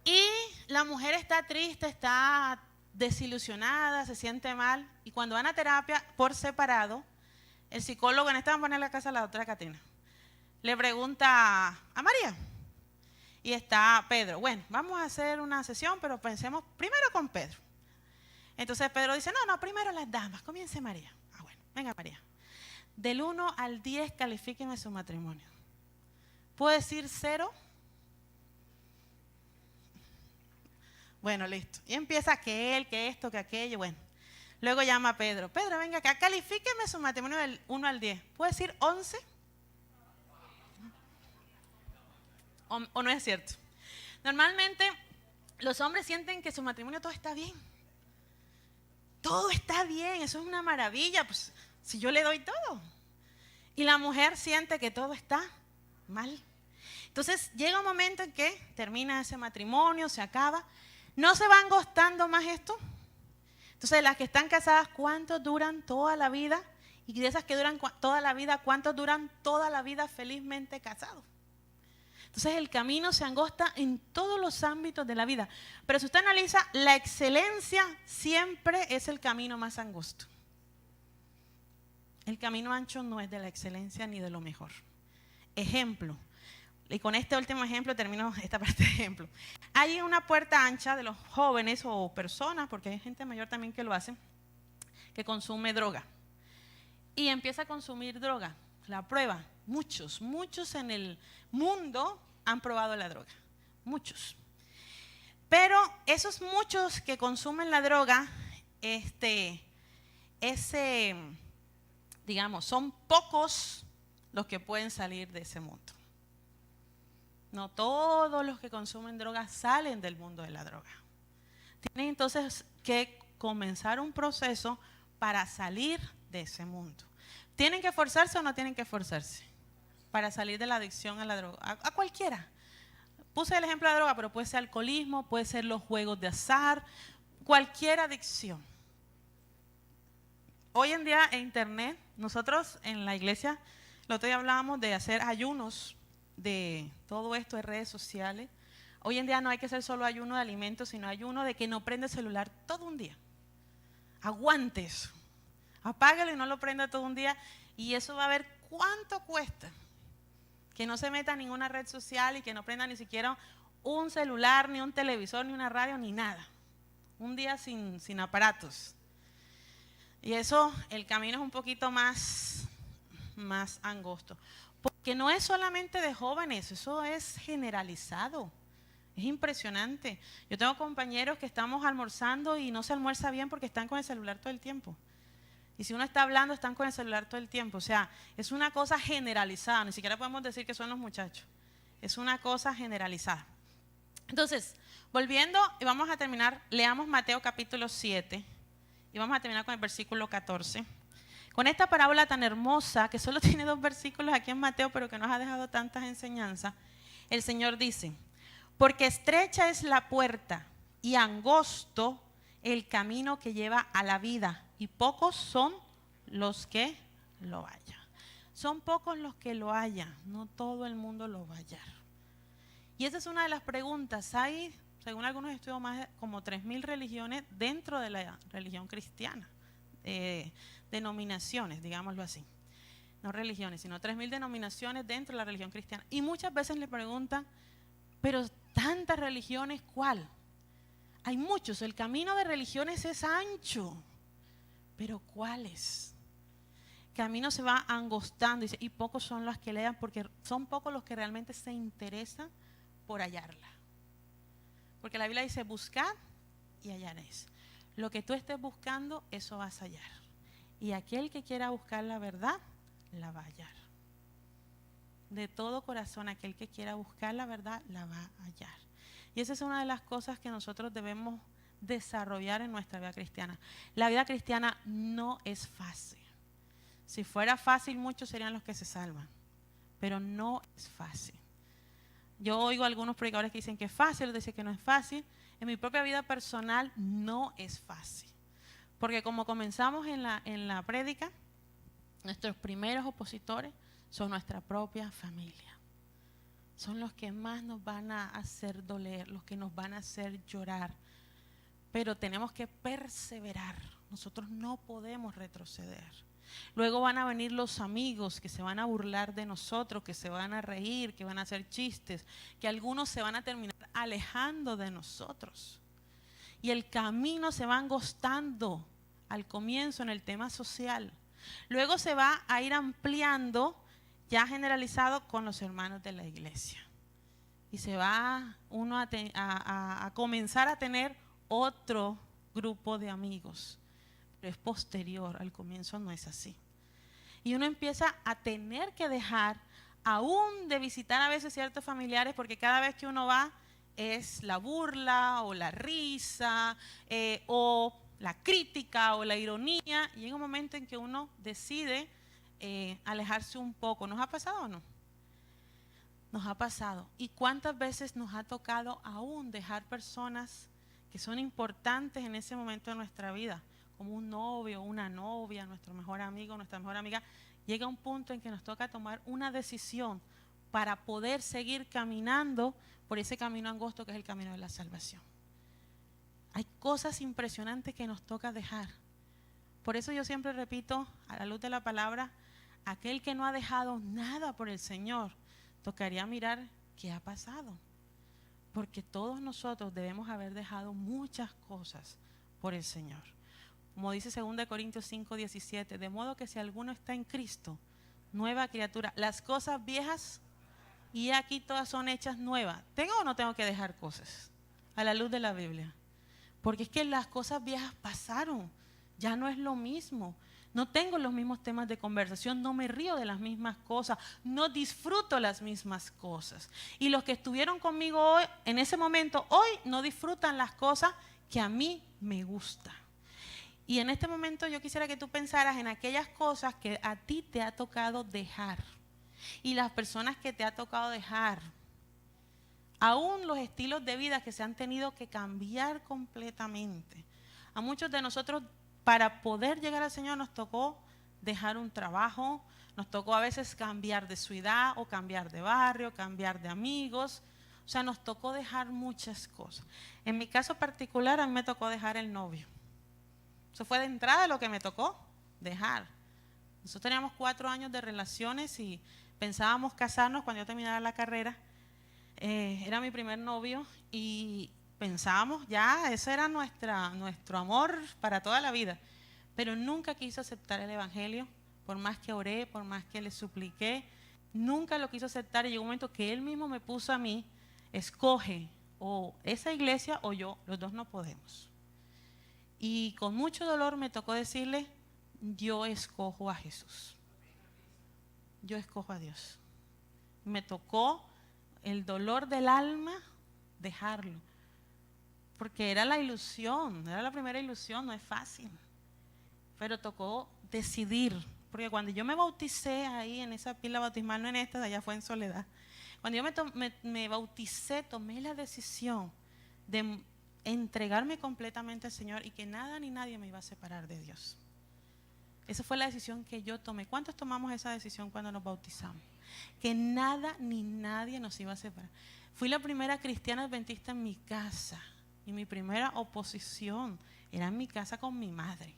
Y la mujer está triste, está desilusionada, se siente mal, y cuando van a terapia por separado, el psicólogo, en esta van a poner la casa a la doctora Catrina, le pregunta a María, y está Pedro. Bueno, vamos a hacer una sesión, pero pensemos primero con Pedro. Entonces Pedro dice, no, primero las damas, comience María. Ah, bueno, venga María. Del 1 al 10 califíquenme su matrimonio. ¿Puedo decir 0? Bueno, listo. Y empieza que él, que esto, que aquello, bueno. Luego llama a Pedro. Pedro, venga acá, califíqueme su matrimonio del 1 al 10. ¿Puedo decir 11? ¿O no es cierto? Normalmente los hombres sienten que su matrimonio todo está bien. Todo está bien, eso es una maravilla, pues si yo le doy todo. Y la mujer siente que todo está mal. Entonces llega un momento en que termina ese matrimonio, se acaba. ¿No se va angostando más esto? Entonces las que están casadas, ¿cuántos duran toda la vida? Y de esas que duran toda la vida, ¿cuántos duran toda la vida felizmente casados? Entonces el camino se angosta en todos los ámbitos de la vida. Pero si usted analiza, la excelencia siempre es el camino más angosto. El camino ancho no es de la excelencia ni de lo mejor. Ejemplo, y con este último ejemplo termino esta parte de ejemplo. Hay una puerta ancha de los jóvenes o personas, porque hay gente mayor también que lo hace, que consume droga. Y empieza a consumir droga. La prueba. Muchos en el mundo han probado la droga. Muchos. Pero esos muchos que consumen la droga, digamos, son pocos los que pueden salir de ese mundo. No todos los que consumen droga salen del mundo de la droga. Tienen entonces que comenzar un proceso para salir de ese mundo. ¿Tienen que esforzarse o no tienen que esforzarse? Para salir de la adicción a la droga, a cualquiera. Puse el ejemplo de la droga, pero puede ser alcoholismo, puede ser los juegos de azar, cualquier adicción. Hoy en día en internet, nosotros en la iglesia, el otro día hablábamos de hacer ayunos de todo esto de redes sociales. Hoy en día no hay que hacer solo ayuno de alimentos, sino ayuno de que no prenda el celular todo un día. Aguante eso. Apágalo y no lo prenda todo un día, y eso va a ver cuánto cuesta. Que no se meta en ninguna red social y que no prenda ni siquiera un celular, ni un televisor, ni una radio, ni nada. Un día sin aparatos. Y eso, el camino es un poquito más angosto. Porque no es solamente de jóvenes, eso es generalizado. Es impresionante. Yo tengo compañeros que estamos almorzando y no se almuerza bien porque están con el celular todo el tiempo. Y si uno está hablando, están con el celular todo el tiempo. O sea, es una cosa generalizada, ni siquiera podemos decir que son los muchachos. Es una cosa generalizada. Entonces, volviendo, y vamos a terminar, leamos Mateo capítulo 7 y vamos a terminar con el versículo 14. Con esta parábola tan hermosa, que solo tiene 2 versículos aquí en Mateo, pero que nos ha dejado tantas enseñanzas, el Señor dice, porque estrecha es la puerta y angosto el camino que lleva a la vida, y pocos son los que lo hallan. Son pocos los que lo hallan, no todo el mundo lo va a hallar. Y esa es una de las preguntas. Hay, según algunos estudios, más de como 3.000 religiones dentro de la religión cristiana. Denominaciones, digámoslo así. No religiones, sino 3.000 denominaciones dentro de la religión cristiana. Y muchas veces le preguntan, pero tantas religiones, ¿cuál? Hay muchos, el camino de religiones es ancho, pero ¿cuáles? El camino se va angostando y pocos son los que lean, porque son pocos los que realmente se interesan por hallarla. Porque la Biblia dice, buscad y hallaréis. Lo que tú estés buscando, eso vas a hallar. Y aquel que quiera buscar la verdad, la va a hallar. De todo corazón, aquel que quiera buscar la verdad, la va a hallar. Y esa es una de las cosas que nosotros debemos desarrollar en nuestra vida cristiana. La vida cristiana no es fácil. Si fuera fácil, muchos serían los que se salvan. Pero no es fácil. Yo oigo a algunos predicadores que dicen que es fácil, otros dicen que no es fácil. En mi propia vida personal no es fácil. Porque como comenzamos en la prédica, nuestros primeros opositores son nuestra propia familia. Son los que más nos van a hacer doler, los que nos van a hacer llorar. Pero tenemos que perseverar. Nosotros no podemos retroceder. Luego van a venir los amigos que se van a burlar de nosotros, que se van a reír, que van a hacer chistes, que algunos se van a terminar alejando de nosotros. Y el camino se va angostando al comienzo en el tema social. Luego se va a ir ampliando, ya generalizado, con los hermanos de la iglesia. Y se va uno a comenzar a tener otro grupo de amigos. Pero es posterior, al comienzo no es así. Y uno empieza a tener que dejar aún de visitar a veces ciertos familiares, porque cada vez que uno va es la burla o la risa o la crítica o la ironía, y llega un momento en que uno decide alejarse un poco. ¿Nos ha pasado o no? Nos ha pasado. ¿Y cuántas veces nos ha tocado aún dejar personas que son importantes en ese momento de nuestra vida? Como un novio, una novia, nuestro mejor amigo, nuestra mejor amiga. Llega un punto en que nos toca tomar una decisión para poder seguir caminando por ese camino angosto que es el camino de la salvación. Hay cosas impresionantes que nos toca dejar. Por eso yo siempre repito, a la luz de la palabra, aquel que no ha dejado nada por el Señor, tocaría mirar qué ha pasado. Porque todos nosotros debemos haber dejado muchas cosas por el Señor. Como dice 2 Corintios 5:17, de modo que si alguno está en Cristo, nueva criatura, las cosas viejas y aquí todas son hechas nuevas. ¿Tengo o no tengo que dejar cosas? A la luz de la Biblia. Porque es que las cosas viejas pasaron, ya no es lo mismo. No tengo los mismos temas de conversación, no me río de las mismas cosas, no disfruto las mismas cosas. Y los que estuvieron conmigo hoy, en ese momento, hoy no disfrutan las cosas que a mí me gustan. Y en este momento yo quisiera que tú pensaras en aquellas cosas que a ti te ha tocado dejar. Y las personas que te ha tocado dejar. Aún los estilos de vida que se han tenido que cambiar completamente. A muchos de nosotros, para poder llegar al Señor, nos tocó dejar un trabajo, nos tocó a veces cambiar de ciudad o cambiar de barrio, cambiar de amigos. O sea, nos tocó dejar muchas cosas. En mi caso particular, a mí me tocó dejar el novio. Eso fue de entrada lo que me tocó dejar. Nosotros teníamos 4 años de relaciones y pensábamos casarnos cuando yo terminara la carrera. Era mi primer novio y pensábamos ya, eso era nuestro amor para toda la vida. Pero nunca quiso aceptar el evangelio, por más que oré, por más que le supliqué, nunca lo quiso aceptar. Y llegó un momento que él mismo me puso a mí, escoge o esa iglesia o yo, los dos no podemos. Y con mucho dolor me tocó decirle, yo escojo a Jesús. Yo escojo a Dios. Me tocó el dolor del alma, dejarlo. Porque era la ilusión, era la primera ilusión, no es fácil. Pero tocó decidir, porque cuando yo me bauticé ahí en esa pila bautismal, no en esta, allá fue en Soledad. Cuando yo me bauticé, tomé la decisión de entregarme completamente al Señor y que nada ni nadie me iba a separar de Dios. Esa fue la decisión que yo tomé. ¿Cuántos tomamos esa decisión cuando nos bautizamos? Que nada ni nadie nos iba a separar. Fui la primera cristiana adventista en mi casa y mi primera oposición era en mi casa con mi madre.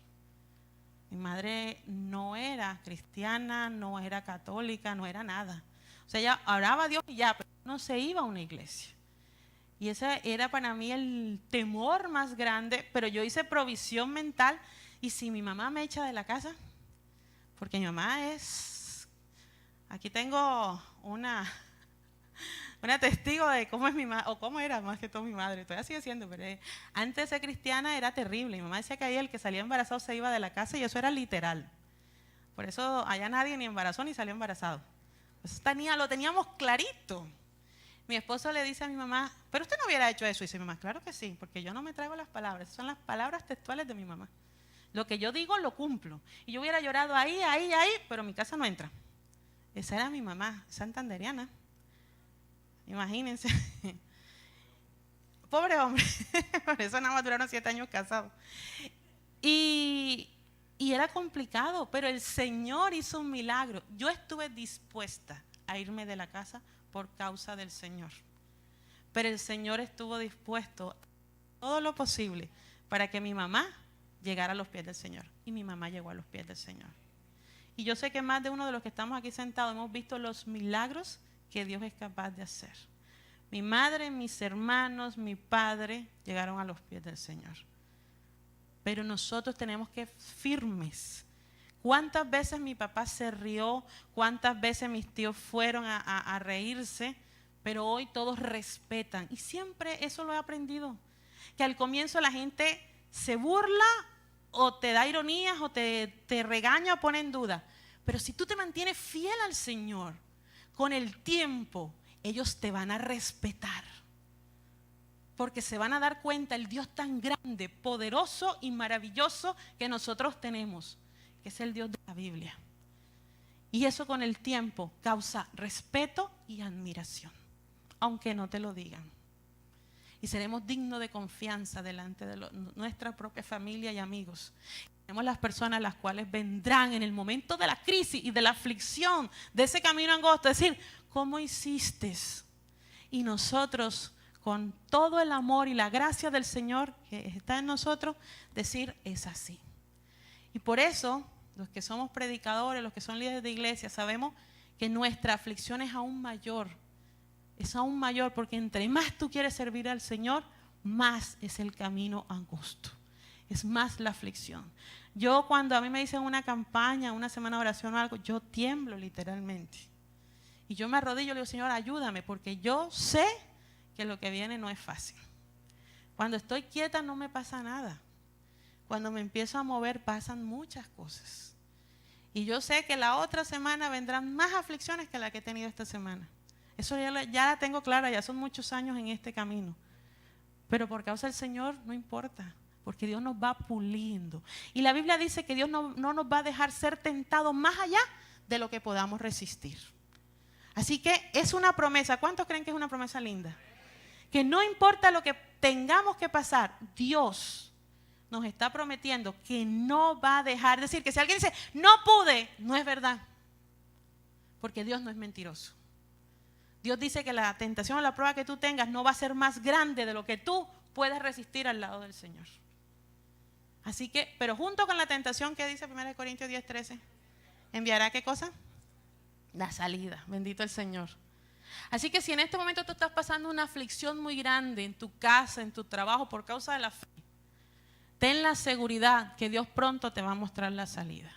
Mi madre no era cristiana, no era católica, no era nada. O sea, ella oraba a Dios y ya, pero no se iba a una iglesia. Y ese era para mí el temor más grande, pero yo hice provisión mental. Y si mi mamá me echa de la casa, porque mi mamá es, aquí tengo una testigo de cómo es mi madre, o cómo era más que todo mi madre, todavía sigue siendo, pero antes de ser cristiana era terrible. Mi mamá decía que ahí el que salía embarazado se iba de la casa y eso era literal. Por eso allá nadie ni embarazó ni salió embarazado. Pues lo teníamos clarito. Mi esposo le dice a mi mamá, pero usted no hubiera hecho eso. Y dice mi mamá, claro que sí, porque yo no me traigo las palabras, son las palabras textuales de mi mamá. Lo que yo digo lo cumplo. Y yo hubiera llorado ahí, pero mi casa no entra. Esa era mi mamá, santanderiana. Imagínense. Pobre hombre, por eso nada más duraron 7 años casados. Y era complicado, pero el Señor hizo un milagro. Yo estuve dispuesta a irme de la casa por causa del Señor. Pero el Señor estuvo dispuesto a todo lo posible para que mi mamá llegara a los pies del Señor. Y mi mamá llegó a los pies del Señor. Y yo sé que más de uno de los que estamos aquí sentados hemos visto los milagros que Dios es capaz de hacer. Mi madre, mis hermanos, mi padre llegaron a los pies del Señor. Pero nosotros tenemos que firmes. ¿Cuántas veces mi papá se rió? ¿Cuántas veces mis tíos fueron a reírse? Pero hoy todos respetan. Y siempre eso lo he aprendido. Que al comienzo la gente se burla o te da ironías o te regaña o pone en duda. Pero si tú te mantienes fiel al Señor, con el tiempo ellos te van a respetar. Porque se van a dar cuenta el Dios tan grande, poderoso y maravilloso que nosotros tenemos, que es el Dios de la Biblia. Y eso con el tiempo causa respeto y admiración, aunque no te lo digan. Y seremos dignos de confianza delante de nuestra propia familia y amigos. Tenemos las personas las cuales vendrán en el momento de la crisis y de la aflicción, de ese camino angosto, decir, ¿cómo hiciste? Y nosotros, con todo el amor y la gracia del Señor que está en nosotros, decir, es así. Y por eso, los que somos predicadores, los que son líderes de iglesia, sabemos que nuestra aflicción es aún mayor. Es aún mayor porque entre más tú quieres servir al Señor, más es el camino angosto. Es más la aflicción. Yo cuando a mí me dicen una campaña, una semana de oración o algo, yo tiemblo literalmente. Y yo me arrodillo y le digo, Señor, ayúdame, porque yo sé que lo que viene no es fácil. Cuando estoy quieta no me pasa nada. Cuando me empiezo a mover pasan muchas cosas. Y yo sé que la otra semana vendrán más aflicciones que la que he tenido esta semana. Eso ya la tengo clara, ya son muchos años en este camino. Pero por causa del Señor no importa, porque Dios nos va puliendo. Y la Biblia dice que Dios no nos va a dejar ser tentados más allá de lo que podamos resistir. Así que es una promesa. ¿Cuántos creen que es una promesa linda? Que no importa lo que tengamos que pasar, Dios nos está prometiendo que no va a dejar. Es decir, que si alguien dice, no pude, no es verdad. Porque Dios no es mentiroso. Dios dice que la tentación o la prueba que tú tengas no va a ser más grande de lo que tú puedes resistir al lado del Señor. Así que, pero junto con la tentación que dice 1 Corintios 10:13, ¿enviará qué cosa? La salida, bendito el Señor. Así que si en este momento tú estás pasando una aflicción muy grande en tu casa, en tu trabajo, por causa de la fe, ten la seguridad que Dios pronto te va a mostrar la salida.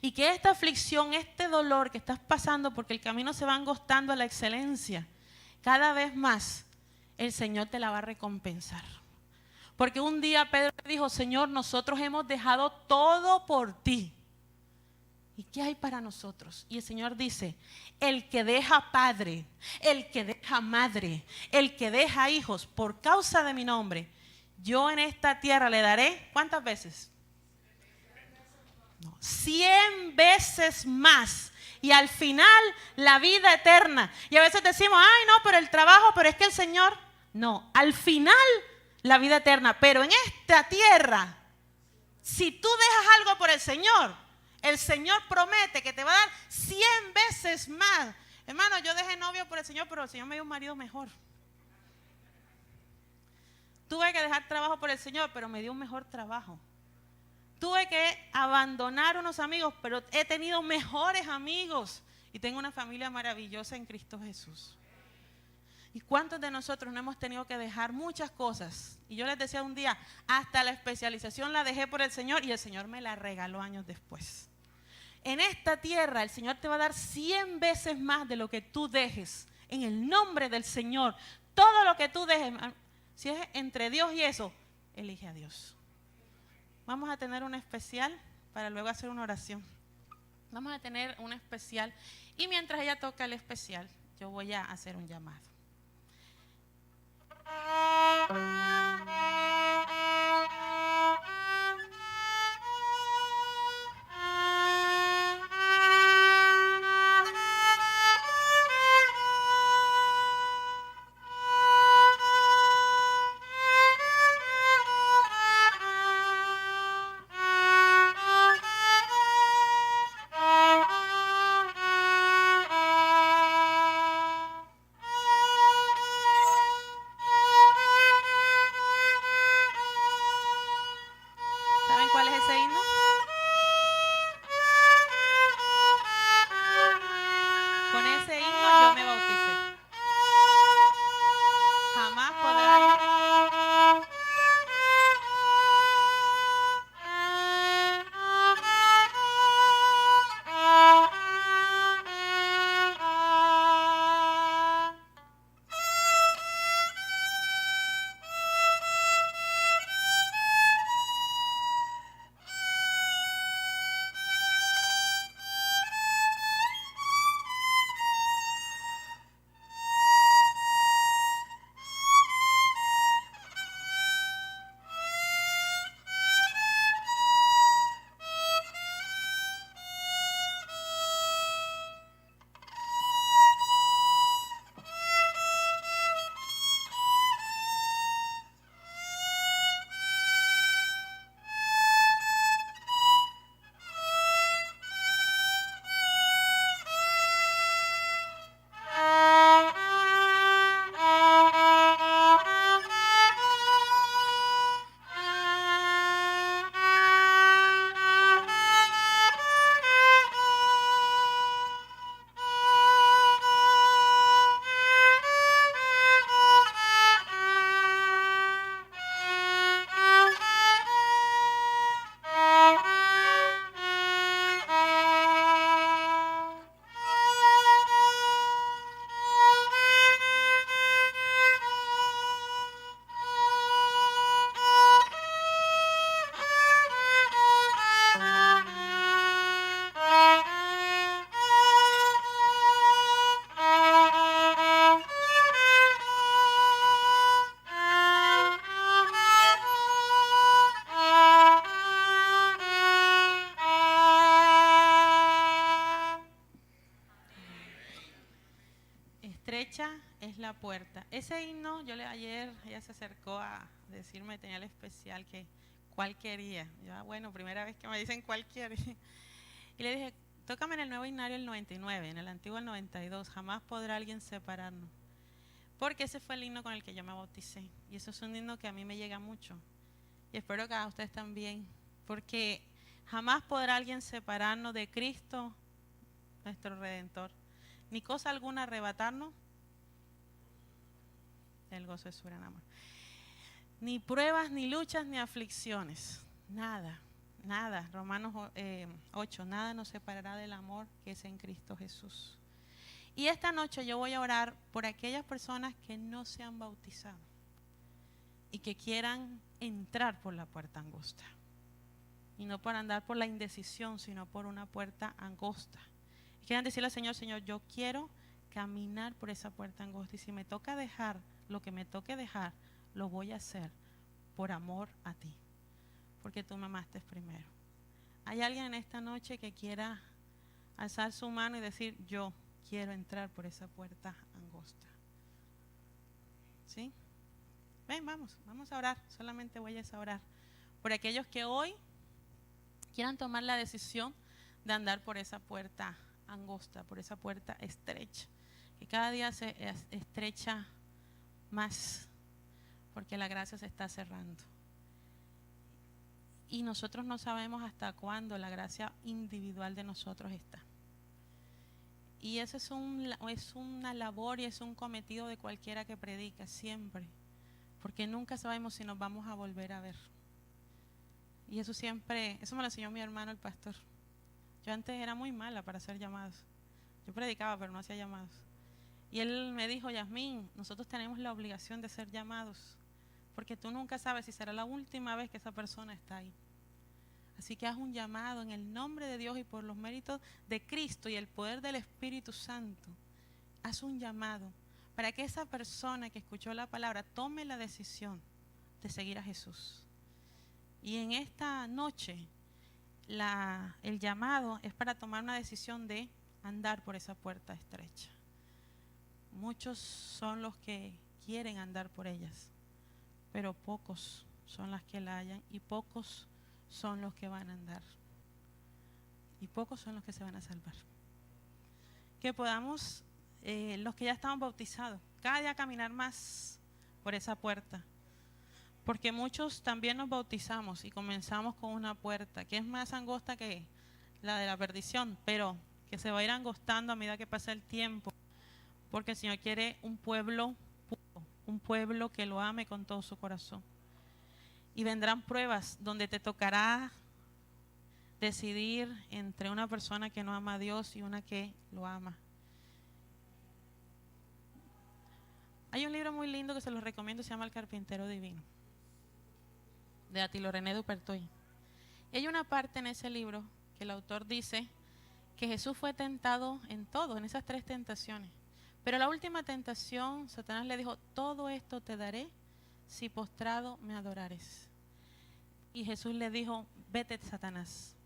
Y que esta aflicción, este dolor que estás pasando, porque el camino se va angostando a la excelencia, cada vez más el Señor te la va a recompensar. Porque un día Pedro dijo, Señor, nosotros hemos dejado todo por ti. ¿Y qué hay para nosotros? Y el Señor dice, el que deja padre, el que deja deja madre, el que deja hijos por causa de mi nombre, yo en esta tierra le daré, ¿cuántas veces? 100 veces más. Y al final la vida eterna. Y a veces decimos, ay no, pero el trabajo, pero es que el Señor, no, al final la vida eterna. Pero en esta tierra, si tú dejas algo por el Señor promete que te va a dar 100 veces más. Hermano, yo dejé novio por el Señor, pero el Señor me dio un marido mejor. Tuve que dejar trabajo por el Señor, pero me dio un mejor trabajo. Tuve que abandonar unos amigos, pero he tenido mejores amigos. Y tengo una familia maravillosa en Cristo Jesús. ¿Y cuántos de nosotros no hemos tenido que dejar muchas cosas? Y yo les decía un día, hasta la especialización la dejé por el Señor y el Señor me la regaló años después. En esta tierra el Señor te va a dar 100 veces más de lo que tú dejes. En el nombre del Señor, todo lo que tú dejes, si es entre Dios y eso, elige a Dios. Vamos a tener un especial para luego hacer una oración. Vamos a tener un especial y mientras ella toca el especial, yo voy a hacer un llamado. ¿Saben cuál es ese himno? Con ese himno yo me bauticé. Jamás podrá. Estrecha es la puerta. Ese himno, ayer ella se acercó a decirme, tenía el especial, que cuál quería. Yo, bueno, primera vez que me dicen cuál quiere. Y le dije, tócame en el nuevo himnario el 99, en el antiguo el 92, jamás podrá alguien separarnos. Porque ese fue el himno con el que yo me bauticé. Y eso es un himno que a mí me llega mucho. Y espero que a ustedes también. Porque jamás podrá alguien separarnos de Cristo, nuestro Redentor. Ni cosa alguna arrebatarnos del gozo de su gran amor. Ni pruebas, ni luchas, ni aflicciones. Nada, nada. Romanos 8, nada nos separará del amor que es en Cristo Jesús. Y esta noche yo voy a orar por aquellas personas que no se han bautizado y que quieran entrar por la puerta angosta. Y no por andar por la indecisión, sino por una puerta angosta. Quieran decirle al Señor, Señor, yo quiero caminar por esa puerta angosta. Y si me toca dejar lo que me toque dejar, lo voy a hacer por amor a ti, porque tú me amaste primero. ¿Hay alguien en esta noche que quiera alzar su mano y decir, yo quiero entrar por esa puerta angosta? ¿Sí? Ven, vamos a orar. Solamente voy a orar por aquellos que hoy quieran tomar la decisión de andar por esa puerta angosta, por esa puerta estrecha, que cada día se estrecha más, porque la gracia se está cerrando. Y nosotros no sabemos hasta cuándo la gracia individual de nosotros está. Y eso es una labor y es un cometido de cualquiera que predica, siempre. Porque nunca sabemos si nos vamos a volver a ver. Y eso me lo enseñó mi hermano el pastor. Yo antes era muy mala para hacer llamados. Yo predicaba, pero no hacía llamados. Y él me dijo, Yasmín, nosotros tenemos la obligación de hacer llamados, porque tú nunca sabes si será la última vez que esa persona está ahí. Así que haz un llamado en el nombre de Dios y por los méritos de Cristo y el poder del Espíritu Santo. Haz un llamado para que esa persona que escuchó la palabra tome la decisión de seguir a Jesús. Y en esta noche el llamado es para tomar una decisión de andar por esa puerta estrecha. Muchos son los que quieren andar por ellas, pero pocos son las que la hallan y pocos son los que van a andar. Y pocos son los que se van a salvar. Que podamos, los que ya estamos bautizados, cada día caminar más por esa puerta. Porque muchos también nos bautizamos y comenzamos con una puerta que es más angosta que la de la perdición, pero que se va a ir angostando a medida que pasa el tiempo. Porque el Señor quiere un pueblo puro, un pueblo que lo ame con todo su corazón. Y vendrán pruebas donde te tocará decidir entre una persona que no ama a Dios y una que lo ama. Hay un libro muy lindo que se los recomiendo, se llama El Carpintero Divino, de Attilo René Dupertoy. Y hay una parte en ese libro que el autor dice que Jesús fue tentado en todo, en esas 3 tentaciones. Pero la última tentación, Satanás le dijo, todo esto te daré si postrado me adorares. Y Jesús le dijo, vete, Satanás,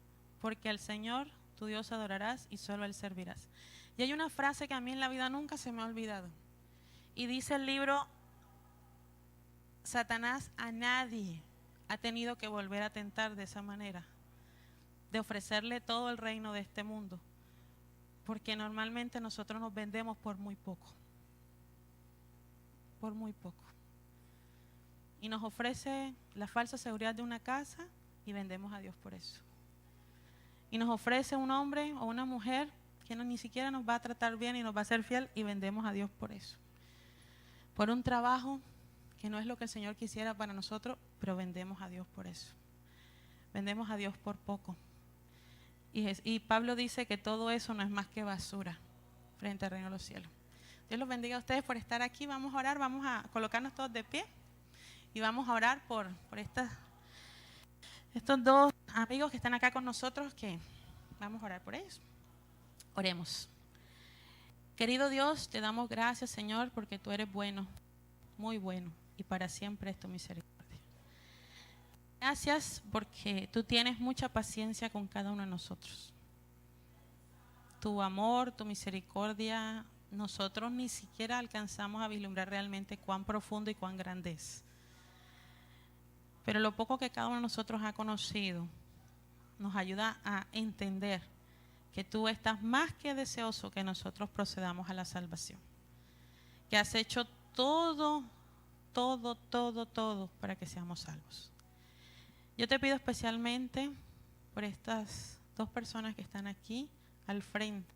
porque al Señor tu Dios adorarás y solo a Él servirás. Y hay una frase que a mí en la vida nunca se me ha olvidado. Y dice el libro, Satanás a nadie ha tenido que volver a tentar de esa manera, de ofrecerle todo el reino de este mundo, porque normalmente nosotros nos vendemos por muy poco. Por muy poco. Y nos ofrece la falsa seguridad de una casa y vendemos a Dios por eso. Y nos ofrece un hombre o una mujer que ni siquiera nos va a tratar bien y nos va a ser fiel y vendemos a Dios por eso. Por un trabajo que no es lo que el Señor quisiera para nosotros, pero vendemos a Dios por eso. Vendemos a Dios por poco. Y Pablo dice que todo eso no es más que basura frente al reino de los cielos. Dios los bendiga a ustedes por estar aquí. Vamos a orar, vamos a colocarnos todos de pie. Y vamos a orar por estos 2 amigos que están acá con nosotros, que vamos a orar por ellos. Oremos. Querido Dios, te damos gracias, Señor, porque tú eres bueno, muy bueno, y para siempre es tu misericordia. Gracias porque tú tienes mucha paciencia con cada uno de nosotros. Tu amor, tu misericordia, nosotros ni siquiera alcanzamos a vislumbrar realmente cuán profundo y cuán grande es. Pero lo poco que cada uno de nosotros ha conocido nos ayuda a entender que tú estás más que deseoso que nosotros procedamos a la salvación. Que has hecho todo para que seamos salvos. Yo te pido especialmente por estas 2 personas que están aquí al frente,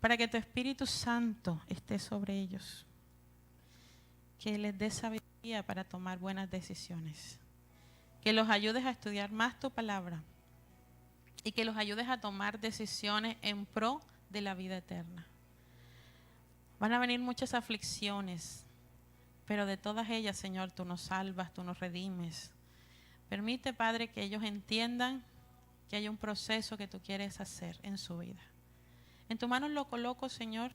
para que tu Espíritu Santo esté sobre ellos, que les dé sabiduría para tomar buenas decisiones, que los ayudes a estudiar más tu palabra y que los ayudes a tomar decisiones en pro de la vida eterna. Van a venir muchas aflicciones, pero de todas ellas, Señor, tú nos salvas, tú nos redimes. Permite, Padre, que ellos entiendan que hay un proceso que tú quieres hacer en su vida. En tus manos lo coloco, Señor,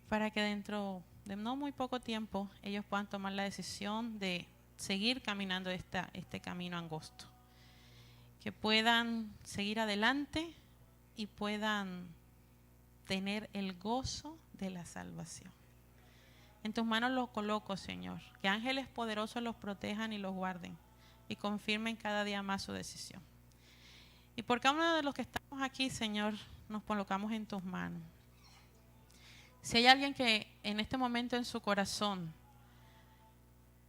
para que dentro de no muy poco tiempo ellos puedan tomar la decisión de seguir caminando este camino angosto. Que puedan seguir adelante y puedan tener el gozo de la salvación. En tus manos los coloco, Señor. Que ángeles poderosos los protejan y los guarden y confirmen cada día más su decisión. Y por cada uno de los que estamos aquí, Señor, nos colocamos en tus manos. Si hay alguien que en este momento en su corazón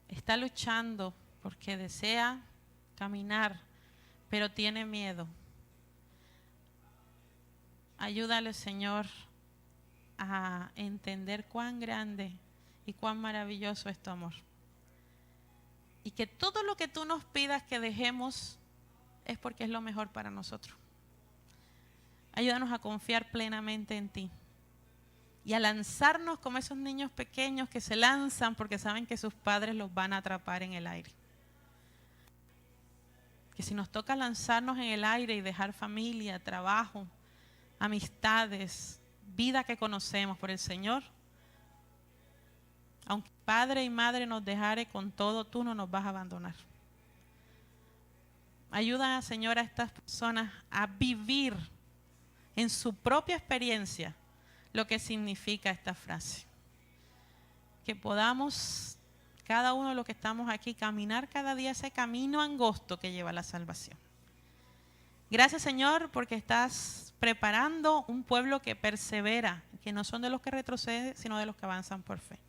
está luchando porque desea caminar, pero tiene miedo, ayúdale, Señor, a entender cuán grande y cuán maravilloso es tu amor. Y que todo lo que tú nos pidas que dejemos es porque es lo mejor para nosotros. Ayúdanos a confiar plenamente en ti y a lanzarnos como esos niños pequeños que se lanzan porque saben que sus padres los van a atrapar en el aire. Que si nos toca lanzarnos en el aire y dejar familia, trabajo, amistades, vida que conocemos por el Señor, aunque padre y madre nos dejare con todo, tú no nos vas a abandonar. Ayuda, Señor, a estas personas a vivir en su propia experiencia lo que significa esta frase. Que podamos, cada uno de los que estamos aquí, caminar cada día ese camino angosto que lleva a la salvación. Gracias, Señor, porque estás preparando un pueblo que persevera, que no son de los que retroceden, sino de los que avanzan por fe.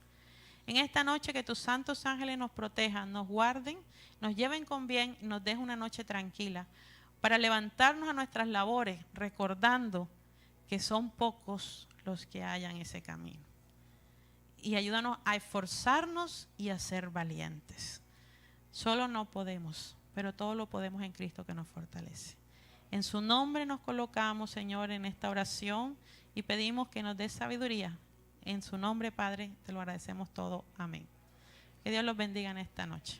En esta noche que tus santos ángeles nos protejan, nos guarden, nos lleven con bien y nos dejen una noche tranquila para levantarnos a nuestras labores recordando que son pocos los que hallan ese camino. Y ayúdanos a esforzarnos y a ser valientes. Solo no podemos, pero todo lo podemos en Cristo que nos fortalece. En su nombre nos colocamos, Señor, en esta oración y pedimos que nos dé sabiduría. En su nombre, Padre, te lo agradecemos todo. Amén. Que Dios los bendiga en esta noche.